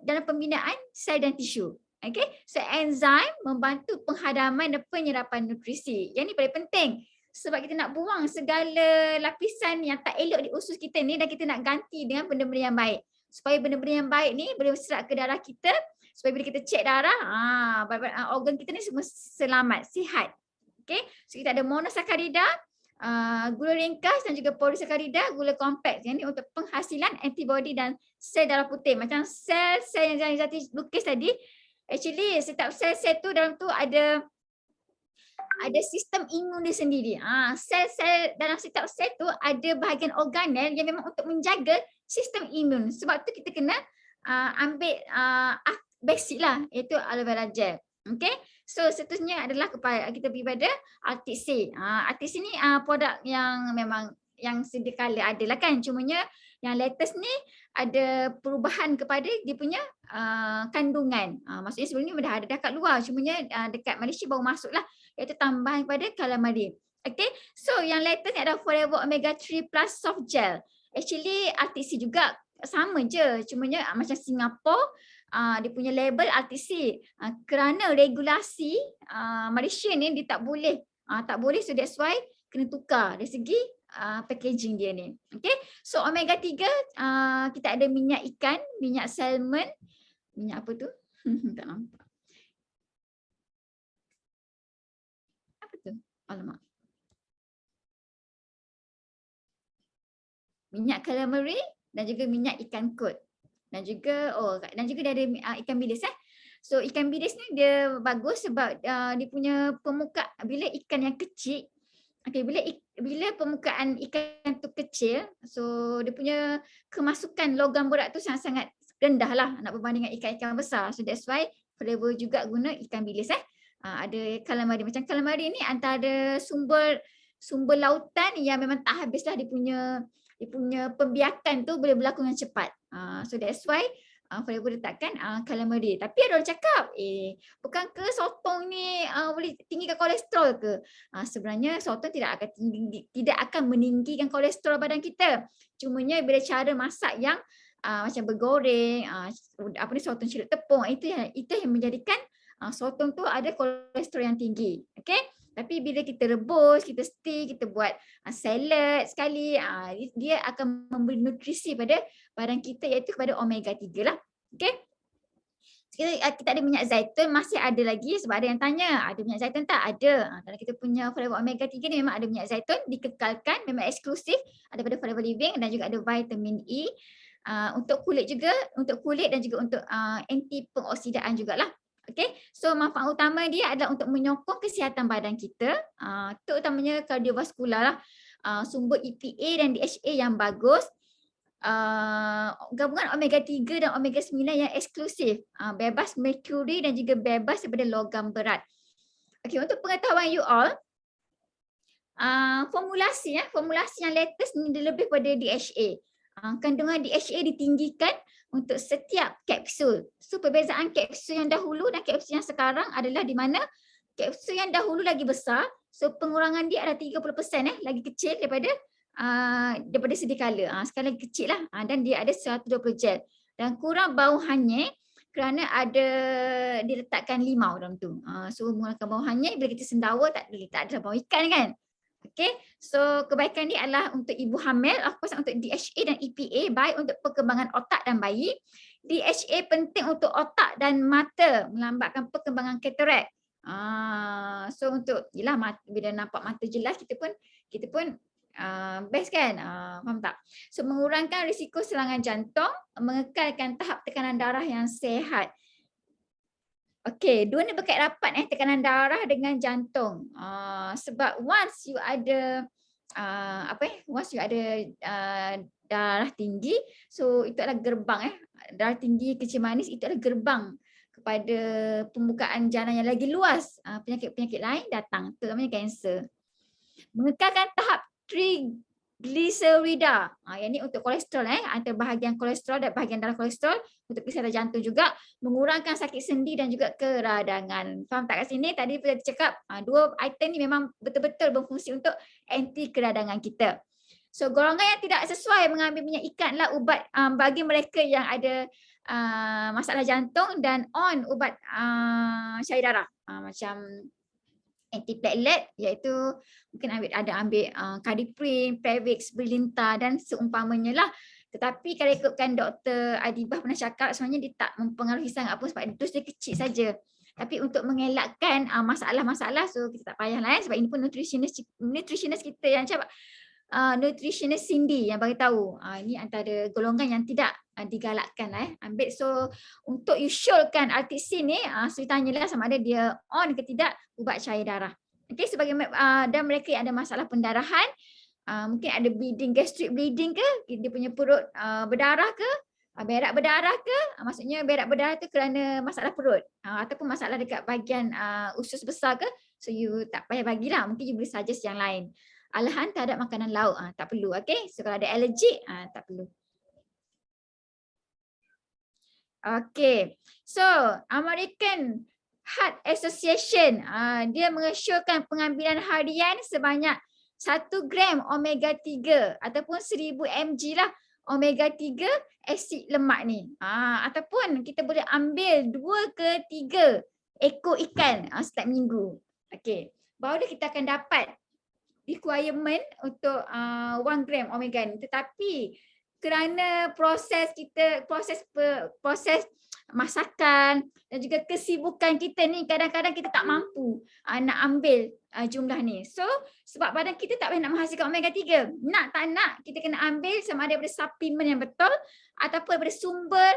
dalam pembinaan sel dan tisu. Okay, so enzim membantu penghadaman dan penyerapan nutrisi. Yang ni paling penting sebab kita nak buang segala lapisan yang tak elok di usus kita ni dan kita nak ganti dengan benda-benda yang baik. Supaya benda-benda yang baik ni boleh serap ke darah kita, supaya bila kita cek darah, organ kita ni semua selamat, sihat. Okay, so kita ada monosakarida, gula ringkas dan juga polisakarida, gula kompleks. Yang ni untuk penghasilan antibody dan sel darah putih. Macam sel-sel yang Zati lukis tadi, actually setiap sel-sel tu dalam tu ada sistem imun dia sendiri. Sel-sel dalam setiap sel tu ada bahagian organel yang memang untuk menjaga sistem imun. Sebab tu kita kena ambil basic lah, iaitu aloe vera gel. Okay, so seterusnya adalah kita pergi pada Arctic Sea. Arctic Sea ni produk yang memang yang sedia kala ada lah kan. Cumanya yang latest ni ada perubahan kepada dia punya kandungan. Maksudnya sebelum ni dah ada kat luar. Cumanya dekat Malaysia baru masuk lah. Iaitu tambahan kepada calamari. Okay, so yang latest ni ada Forever Omega 3 Plus Soft Gel. Actually Arctic Sea juga sama je. Cumanya macam Singapura, dia punya label Arctic Sea. Kerana regulasi Malaysia ni dia tak boleh. So that's why kena tukar dari segi packaging dia ni. Okay, so omega 3 kita ada minyak ikan, minyak salmon, minyak apa tu? Tak nampak. Apa tu? Alamak. Minyak calamari dan juga minyak ikan kut. Dan juga dia ada ikan bilis . So ikan bilis ni dia bagus sebab dia punya bila ikan yang kecil, okay, bila permukaan ikan tu kecil, so dia punya kemasukan logam berat tu sangat-sangat rendah lah nak berbanding dengan ikan-ikan besar. So that's why flavor juga guna ikan bilis . Ada calamari. Macam calamari ni antara sumber lautan yang memang tak habis lah dia punya pembiakan tu boleh berlaku dengan cepat. So that's why flavor letakkan calamari. Tapi ada orang cakap, bukan ke sotong ni boleh tinggikan kolesterol ke? Sebenarnya sotong tidak akan meninggikan kolesterol badan kita. Cumanya bila cara masak yang macam bergoreng, sotong celup tepung, itu yang menjadikan sotong tu ada kolesterol yang tinggi. Okay? Tapi bila kita rebus, kita steam, kita buat salad sekali, dia akan memberi nutrisi pada badan kita iaitu kepada omega 3 lah. Okay. Kita ada minyak zaitun, masih ada lagi sebab ada yang tanya, ada minyak zaitun tak? Ada. Kalau kita punya Forever Omega 3 ni memang ada minyak zaitun, dikekalkan, memang eksklusif, ada pada Forever Living dan juga ada vitamin E. Untuk kulit dan juga untuk anti pengoksidaan jugalah. Okay, so manfaat utama dia adalah untuk menyokong kesihatan badan kita, terutamanya kardiovaskular lah, sumber EPA dan DHA yang bagus, gabungan omega 3 dan omega 9 yang eksklusif, bebas merkuri dan juga bebas daripada logam berat. Okay, untuk pengetahuan you all, formulasi yang latest ni dia lebih pada DHA. Kandungan DHA ditinggikan untuk setiap kapsul. So perbezaan kapsul yang dahulu dan kapsul yang sekarang adalah di mana kapsul yang dahulu lagi besar, so pengurangan dia ada 30% lagi kecil daripada daripada sedia kala. Skala kecil lah dan dia ada 120 gel dan kurang bau hanyir kerana ada diletakkan limau dalam tu. So menggunakan bau hanyir bila kita sendawa tak ada bau ikan kan. Okay, so kebaikan ni adalah untuk ibu hamil, of course untuk DHA dan EPA baik untuk perkembangan otak dan bayi. DHA penting untuk otak dan mata, melambatkan perkembangan katarak. So untuk yelah bila nampak mata jelas kita pun best kan, faham tak? So mengurangkan risiko serangan jantung, mengekalkan tahap tekanan darah yang sihat. Okey, dua ni berkait rapat tekanan darah dengan jantung. Sebab once you ada darah tinggi, so itu adalah gerbang darah tinggi kecil manis itu adalah gerbang kepada pembukaan jalan yang lagi luas. Penyakit-penyakit lain datang, terutamanya kanser. Mengekalkan tahap triglycerida. Yang ni untuk kolesterol antara bahagian kolesterol dan bahagian darah kolesterol untuk kesihatan jantung juga, mengurangkan sakit sendi dan juga keradangan. Faham tak kat sini? Tadi kita cakap dua item ni memang betul-betul berfungsi untuk anti keradangan kita. So golongan yang tidak sesuai mengambil minyak ikan adalah ubat bagi mereka yang ada masalah jantung dan on ubat cair darah macam antiplatelet, iaitu mungkin ambil Cardiprine, Plavix, Brilinta dan seumpamanya lah. Tetapi kalau ikutkan Dr. Adibah pernah cakap, sebenarnya dia tak mempengaruhi sangat apa sebab dos dia kecil saja. Tapi untuk mengelakkan masalah-masalah, so kita tak payahlah sebab ini pun nutritionist kita yang cakap, nutritionist Cindy yang bagi tahu. Ini antara golongan yang tidak digalakkan ambil. So untuk you syorkan artisin ni, so tanyalah sama ada dia on ke tidak ubat cair darah. Okey, sebagai dan mereka yang ada masalah pendarahan, mungkin ada bleeding, gastric bleeding ke, dia punya perut berdarah ke, berak berdarah ke, maksudnya berak berdarah tu kerana masalah perut ataupun masalah dekat bahagian usus besar ke, so you tak payah bagilah, mungkin you boleh suggest yang lain. Alahan terhadap makanan lauk tak perlu. Okey, so kalau ada allergic tak perlu. Okey, so American Heart Association dia mengesyorkan pengambilan harian sebanyak 1 gram omega 3 ataupun 1000 mg lah omega 3 asid lemak ni. Ataupun kita boleh ambil 2 ke 3 ekor ikan setiap minggu. Okey, baru kita akan dapat requirement untuk 1 gram omega ni. Tetapi kerana proses masakan dan juga kesibukan kita ni, kadang-kadang kita tak mampu nak ambil jumlah ni. So sebab badan kita tak boleh nak menghasilkan omega 3. Nak tak nak kita kena ambil sama ada daripada suplemen yang betul ataupun daripada sumber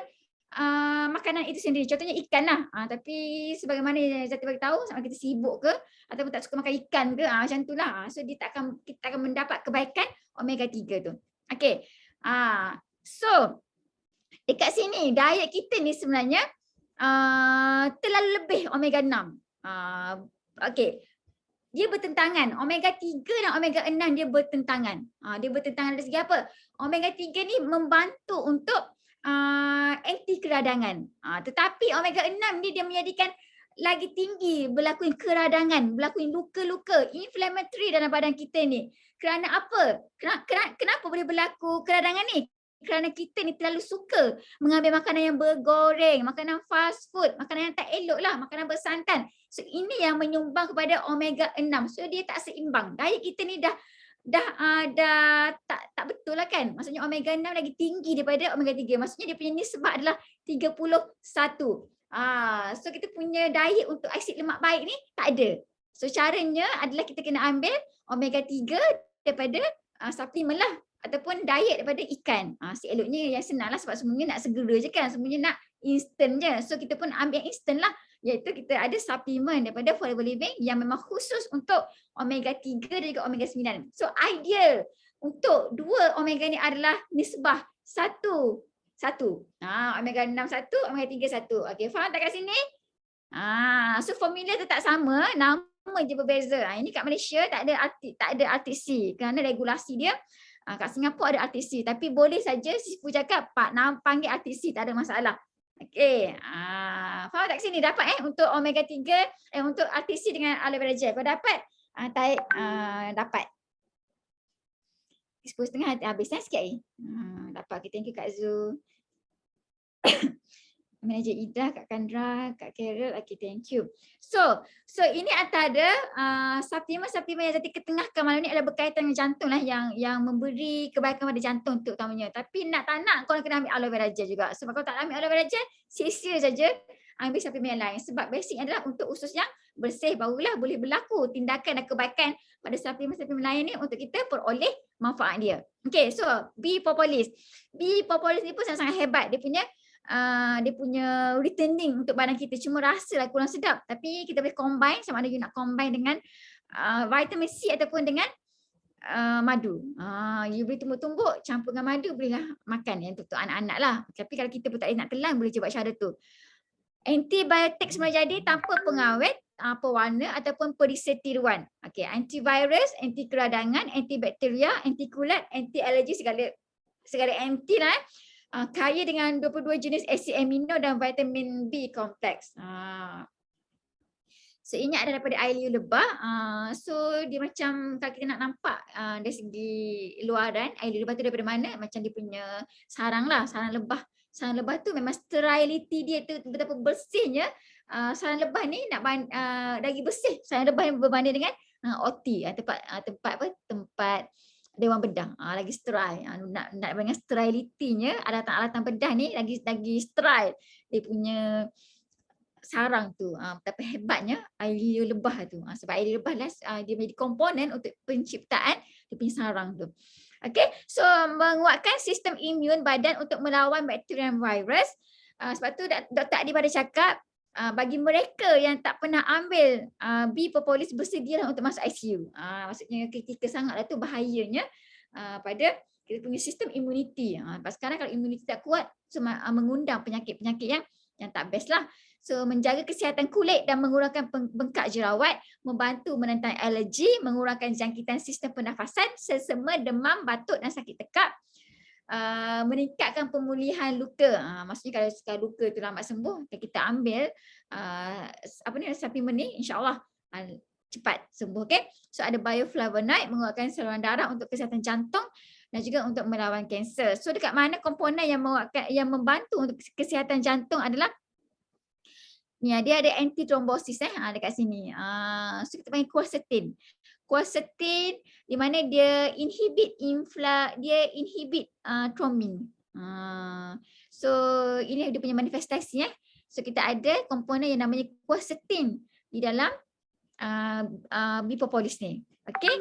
makanan itu sendiri. Contohnya ikan lah. Tapi sebagaimana Zati bagi tahu, sama kita sibuk ke ataupun tak suka makan ikan ke, macam tu lah. So kita akan mendapat kebaikan omega 3 tu. Okey. So dekat sini diet kita ni sebenarnya terlalu lebih omega 6. Okey. Dia bertentangan. Omega 3 dan omega 6 dia bertentangan. Dia bertentangan dari segi apa? Omega 3 ni membantu untuk anti keradangan. Tetapi omega 6 ni dia menjadikan lagi tinggi berlaku keradangan, berlaku luka-luka, inflammatory dalam badan kita ni. Kerana apa? Kenapa boleh berlaku keradangan ni? Kerana kita ni terlalu suka mengambil makanan yang bergoreng, makanan fast food, makanan yang tak elok lah, makanan bersantan. So ini yang menyumbang kepada omega 6. So dia tak seimbang. Diet kita ni dah tak betul lah kan. Maksudnya omega 6 lagi tinggi daripada omega 3. Maksudnya dia punya nisbah adalah 31. So kita punya diet untuk asid lemak baik ni tak ada. So caranya adalah kita kena ambil omega 3 daripada suplemen lah ataupun diet daripada ikan. Seeloknya yang senang lah sebab semuanya nak segera je kan. Semuanya nak instant je. So kita pun ambil yang instant lah. Iaitu kita ada suplemen daripada Forever Living yang memang khusus untuk omega 3 dan juga omega 9. So ideal untuk dua omega ni adalah nisbah 1. Omega 6 1, omega 3 1. Okey, faham tak kat sini? So formula tu tak sama, nama je berbeza. Ini kat Malaysia tak ada RTC kerana regulasi dia. Kat Singapura ada RTC, tapi boleh saja Sifu cakap Pak panggil RTC, tak ada masalah. Okey. Faham tak sini dapat untuk omega 3 untuk RTC dengan aloe vera gel. Kau dapat? Dapat. 10.30 habis sikit lagi. Dapat. Okay, thank you Kak Zul. Manager Ida, Kak Kandra, Kak Carol, okay, thank you. So ini antara suplemen yang Zati ketengahkan malam ni adalah berkaitan dengan jantung lah, yang memberi kebaikan pada jantung terutamanya. Tapi nak tak nak kau kena ambil aloe vera gel juga. Sebab kalau tak ambil aloe vera gel, sia-sia saja ambil suplemen yang lain. Sebab basic adalah untuk usus yang bersih, barulah boleh berlaku tindakan dan kebaikan pada suplemen-suplemen lain ni untuk kita peroleh manfaat dia. Okay, so B propolis. B propolis ni pun sangat hebat. Dia punya returning untuk badan kita, cuma rasalah kurang sedap, tapi kita boleh combine, sama ada you nak combine dengan vitamin C ataupun dengan madu. You boleh tumbuk-tumbuk campur dengan madu, bolehlah makan yang untuk anak-anak lah. Tapi kalau kita pun tak boleh nak telan, boleh cuba cara tu. Antibiotik semula jadi tanpa pengawet, pewarna ataupun periset tiruan. Okay, antivirus, anti keradangan, antibakteria, anti kulat, anti alergi, segala anti lah. Kaya dengan 22 jenis asid amino dan vitamin B kompleks. So ini ada daripada air liu lebah. So dia macam kalau kita nak nampak dari segi luaran, air liu lebah tu daripada mana? Macam dia punya sarang lah, sarang lebah. Sarang lebah tu memang sterility dia tu betapa bersihnya. Sarang lebah ni nak lagi bersih. Sarang lebah yang berbanding dengan OT, tempat Dewan Bedah, lagi sterile. Nak dengan sterility-nya, alatan-alatan bedah ni lagi sterile dia punya sarang tu. Betapa hebatnya air liu lebah tu. Sebab air liu lebah lah dia menjadi komponen untuk penciptaan dia punya sarang tu. Okay, so menguatkan sistem imun badan untuk melawan bakteria dan virus. Sebab tu Dr. Adi pada cakap, bagi mereka yang tak pernah ambil B propolis, bersedialah untuk masuk ICU. Maksudnya kritikal sangatlah tu bahayanya pada kita punya sistem imuniti. Sekarang kalau imuniti tak kuat, so mengundang penyakit-penyakit yang tak best lah. So menjaga kesihatan kulit dan mengurangkan bengkak jerawat, membantu menentang alergi, mengurangkan jangkitan sistem pernafasan, selsema, demam, batuk dan sakit tekak. Meningkatkan pemulihan luka. Maksudnya kalau luka tu lambat sembuh, kita ambil suplemen ni, insya-Allah cepat sembuh. Okay, so ada bioflavonoid, menguatkan saluran darah untuk kesihatan jantung dan juga untuk melawan kanser. So dekat mana komponen yang membantu untuk kesihatan jantung adalah ni, dia ada anti trombosis dekat sini. So kita panggil quercetin. Quercetin di mana dia inhibit thrombin. So ini dia punya manifestasi. So kita ada komponen yang namanya quercetin di dalam B propolis ni. Okay.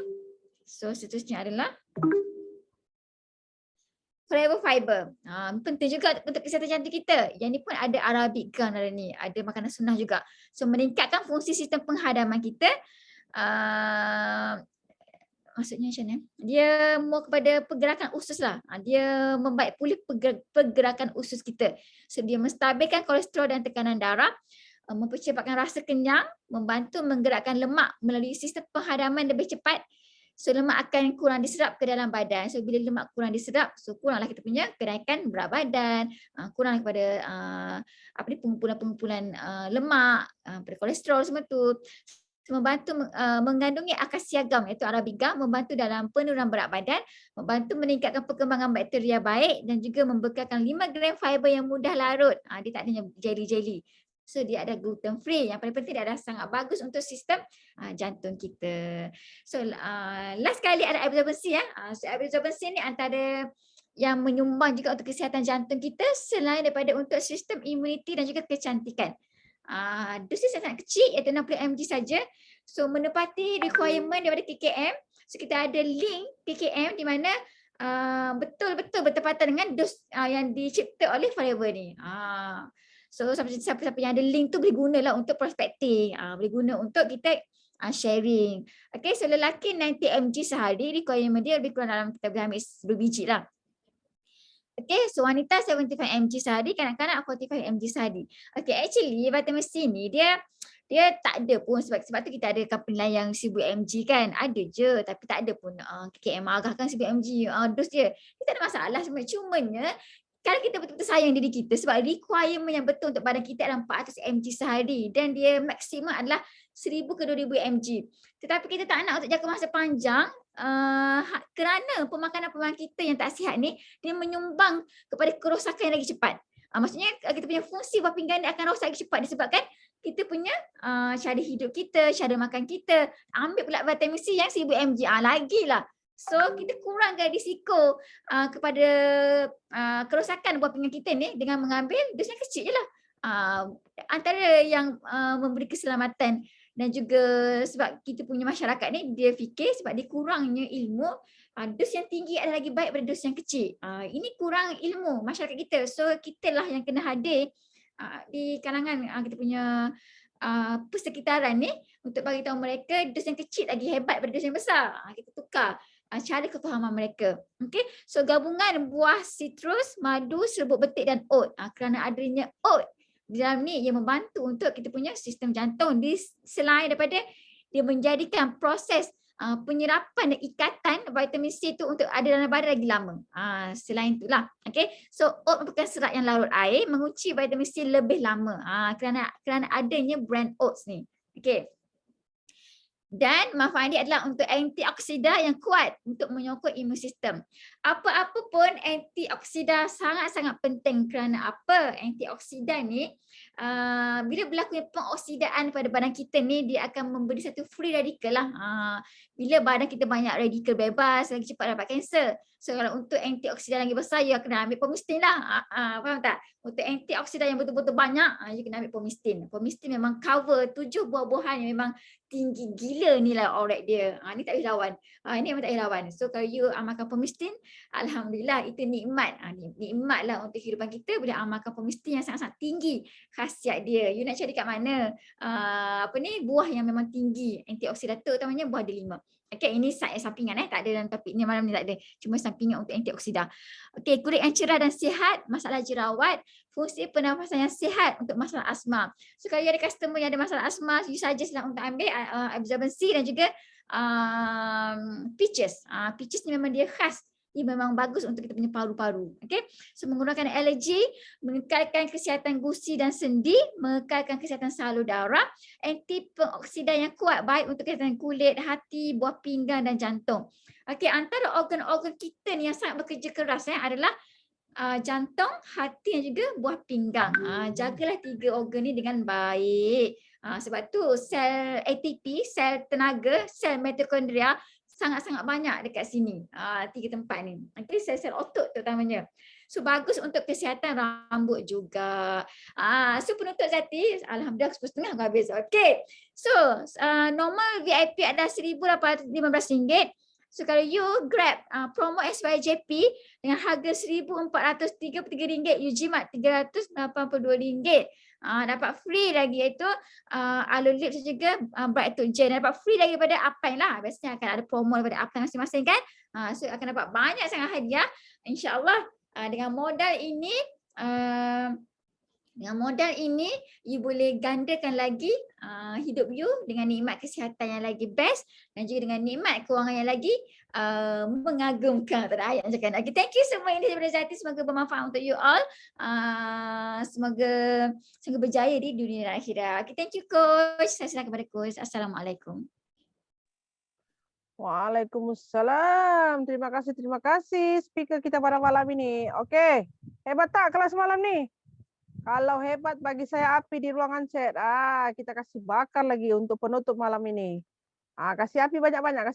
So seterusnya adalah forever fiber. Penting juga untuk kesihatan jantung kita. Yang ni pun ada Arabic gum dalam ni. Ada makanan sunnah juga. So meningkatkan fungsi sistem penghadaman kita. Maksudnya macam mana? Dia more kepada pergerakan usus lah. Dia membaik pulih pergerakan usus kita. So dia menstabilkan kolesterol dan tekanan darah, mempercepatkan rasa kenyang, membantu menggerakkan lemak melalui sistem penghadaman lebih cepat. So lemak akan kurang diserap ke dalam badan. So bila lemak kurang diserap, so kuranglah kita punya kenaikan berat badan, kurang kepada pengumpulan lemak, pada kolesterol semua tu. Membantu mengandungi akasia gum iaitu Arabic gum, membantu dalam penurunan berat badan, membantu meningkatkan perkembangan bakteria baik dan juga membekalkan 5 gram fiber yang mudah larut. Dia tak adanya jelly-jelly. So dia ada gluten free. Yang paling penting dia adalah sangat bagus untuk sistem jantung kita. So last kali ada absorbency. So absorbency ni antara yang menyumbang juga untuk kesihatan jantung kita selain daripada untuk sistem imuniti dan juga kecantikan. Dosis yang sangat kecil iaitu 60 mg saja. So menepati requirement daripada KKM. So kita ada link KKM di mana betul-betul bertepatan dengan dos yang dicipta oleh Forever ni. So siapa-siapa yang ada link tu boleh gunalah untuk prospecting, boleh guna untuk kita sharing. Okay, so lelaki 90 mg sehari, requirement dia lebih kurang dalam kita boleh ambil berbiji lah. Okay, so wanita 75 mg sehari, kanak-kanak 45 mg sehari. Okay, actually vitamin C ni dia tak ada pun sebab tu kita ada company lain yang 1000 mg kan. Ada je tapi tak ada pun KKM agahkan 1000 mg dos dia. Kita tak ada masalah sebenarnya. Cumanya kalau kita betul-betul sayang diri kita sebab requirement yang betul untuk badan kita adalah 400 mg sehari dan dia maksimum adalah 1000 ke 2000 mg. Tetapi kita tak nak untuk jangka masa panjang, kerana pemakanan kita yang tak sihat ni, dia menyumbang kepada kerosakan yang lagi cepat. Maksudnya kita punya fungsi buah pinggang ni akan rosak lagi cepat disebabkan kita punya cara hidup kita, cara makan kita. Ambil pula vitamin C yang 1000 mg, lagilah. So kita kurangkan risiko kepada kerosakan buah pinggang kita ni dengan mengambil dos yang kecil je lah. Antara yang memberi keselamatan, dan juga sebab kita punya masyarakat ni dia fikir sebab dia kurangnya ilmu, dos yang tinggi adalah lagi baik daripada dos yang kecil. Ini kurang ilmu masyarakat kita. So kita lah yang kena hadir di kalangan kita punya persekitaran ni untuk bagi tahu mereka dos yang kecil lagi hebat daripada dos yang besar. Kita tukar cara kefahaman mereka. Okay, so gabungan buah sitrus, madu, serbuk betik dan oat. Kerana adanya oat di dalam ni, ia membantu untuk kita punya sistem jantung. Selain daripada dia menjadikan proses penyerapan dan ikatan vitamin C tu untuk ada dalam badan lagi lama. Selain itulah. Okay, so oat merupakan serat yang larut air, mengunci vitamin C lebih lama. Kerana adanya brand oats ni. Okay. Dan manfaat dia adalah untuk antioksida yang kuat untuk menyokong imun sistem. Apa-apa pun antioksida sangat-sangat penting. Kerana apa? Antioksida ni bila berlaku pengoksidaan pada badan kita ni, dia akan memberi satu free radical lah. Bila badan kita banyak radikal bebas, lagi cepat dapat kanser. So kalau untuk antioksida lagi besar, you kena ambil pomistin lah. Faham tak? Untuk antioksida yang betul-betul banyak, you kena ambil pomistin. Pomistin memang cover 7 buah-buahan yang memang tinggi gila nilai ORAC dia. Ni tak boleh lawan. Ini memang tak boleh lawan. So kalau you amalkan pomistin, alhamdulillah itu nikmat. Nikmat lah untuk kehidupan kita bila amalkan pomistin yang sangat-sangat tinggi khasiat dia. You nak cari kat mana buah yang memang tinggi antioksida tu, utamanya buah delima. Okay, ini sampingan tak ada dalam topik ni malam ni, tak ada. Cuma sampingan untuk antioksida. Okay, kulit yang cerah dan sihat, masalah jerawat, fungsi pernafasan yang sihat untuk masalah asma. So kalau you ada customer yang ada masalah asma, you suggest lah untuk ambil absorbency dan juga peaches. Peaches ni memang dia khas. Ia memang bagus untuk kita punya paru-paru. Okay? So mengurangkan alergi, mengekalkan kesihatan gusi dan sendi, mengekalkan kesihatan salur darah, anti pengoksidan yang kuat, baik untuk kesihatan kulit, hati, buah pinggang dan jantung. Okay, antara organ-organ kita ni yang sangat bekerja keras adalah jantung, hati dan juga buah pinggang. Jagalah 3 organ ni dengan baik. Sebab tu sel ATP, sel tenaga, sel mitokondria sangat-sangat banyak dekat sini. 3 tempat ni. Okay, sel-sel otot terutamanya. So bagus untuk kesihatan rambut juga. So penutup Zati, alhamdulillah 10.30 aku habis. Okay. So normal VIP adalah RM1,815. So kalau you grab promo SYJP dengan harga RM1,433, you jimat RM382. Dapat free lagi iaitu aloe lips juga bright tone gel. Dapat free lagi daripada Upline lah. Biasanya akan ada promo daripada Upline masing-masing kan. So akan dapat banyak sangat hadiah. InsyaAllah dengan modal ini, you boleh gandakan lagi hidup you dengan nikmat kesihatan yang lagi best dan juga dengan nikmat kewangan yang lagi mengagumkan. Tak ada ayat cakap. Okay, thank you semua ini daripada Zati. Semoga bermanfaat untuk you all. Semoga berjaya di dunia dan akhirat. Okay, thank you Coach. Saya serahkan kepada Coach. Assalamualaikum. Waalaikumsalam. Terima kasih speaker kita pada malam ini. Okey. Hebat tak kelas malam ni? Kalau hebat bagi saya api di ruangan chat. Kita kasih bakar lagi untuk penutup malam ini. Kasih api banyak-banyak,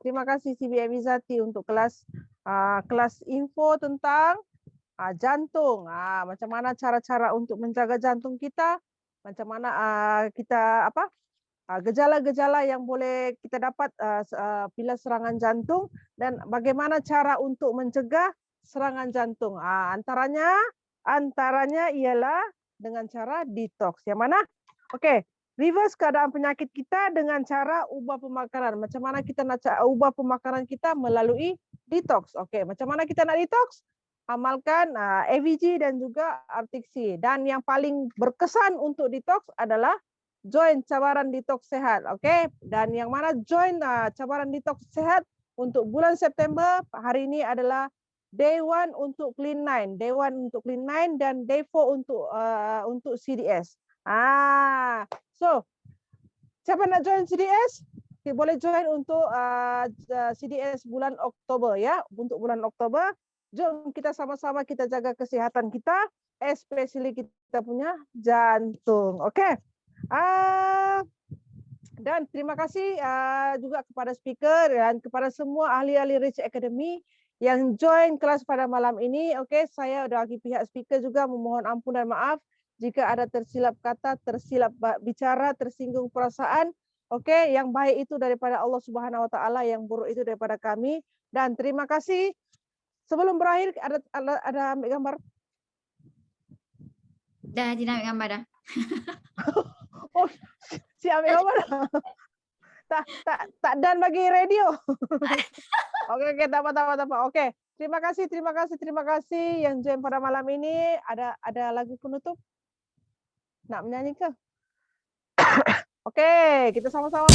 Terima kasih CBM Zati untuk kelas info tentang jantung. Macam mana cara-cara untuk menjaga jantung kita? Macam mana kita gejala-gejala yang boleh kita dapat bila serangan jantung dan bagaimana cara untuk mencegah serangan jantung. Antaranya ialah dengan cara detox. Yang mana? Okey, reverse keadaan penyakit kita dengan cara ubah pemakanan. Macam mana kita nak ubah pemakanan kita melalui detox. Okey, macam mana kita nak detox? Amalkan AVG dan juga Artiksi. Dan yang paling berkesan untuk detox adalah join cabaran detox sehat. Okey, dan yang mana join cabaran detox sehat untuk bulan September hari ini adalah Day 1 untuk Clean 9, dan Day 4 untuk CDS. So siapa nak join CDS? boleh join untuk CDS bulan Oktober ya. Untuk bulan Oktober, jom kita sama-sama kita jaga kesehatan kita, especially kita punya jantung. Oke. Dan terima kasih juga kepada speaker dan kepada semua ahli-ahli Rich Academy yang join kelas pada malam ini. Oke, saya dari pihak speaker juga memohon ampun dan maaf jika ada tersilap kata, tersilap bicara, tersinggung perasaan. Oke, yang baik itu daripada Allah Subhanahu wa taala, yang buruk itu daripada kami. Dan terima kasih. Sebelum berakhir ada ambil gambar. Dah tidak ambil gambar dah. Oh, si ambil gambar. tak dan bagi radio. Oke, tak apa. Oke, terima kasih yang join pada malam ini. Ada lagu penutup? Nak menyanyi ke? Oke, kita sama-sama.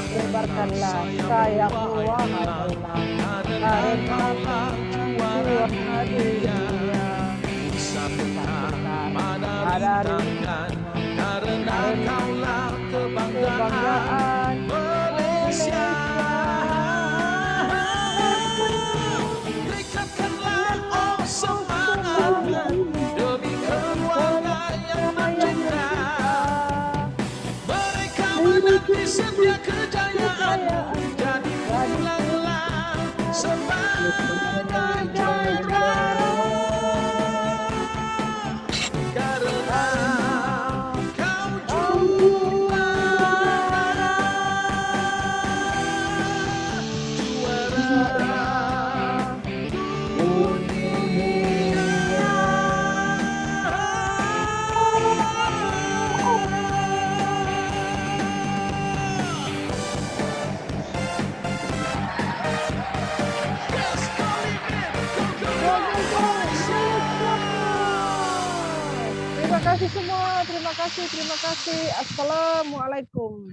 Sebarkanlah sayapmu wahai Allah, karena Tuhan dunia ada rintangan, karena kaulah kebanggaan Malaysia. Dekatkanlah oh semangatnya demi keluarga yang tercinta. Mereka menanti setiap kejayaan, jadi pulanglah sebagai juara. Karena kau juara dunia. Terima kasih semua, terima kasih. Assalamualaikum.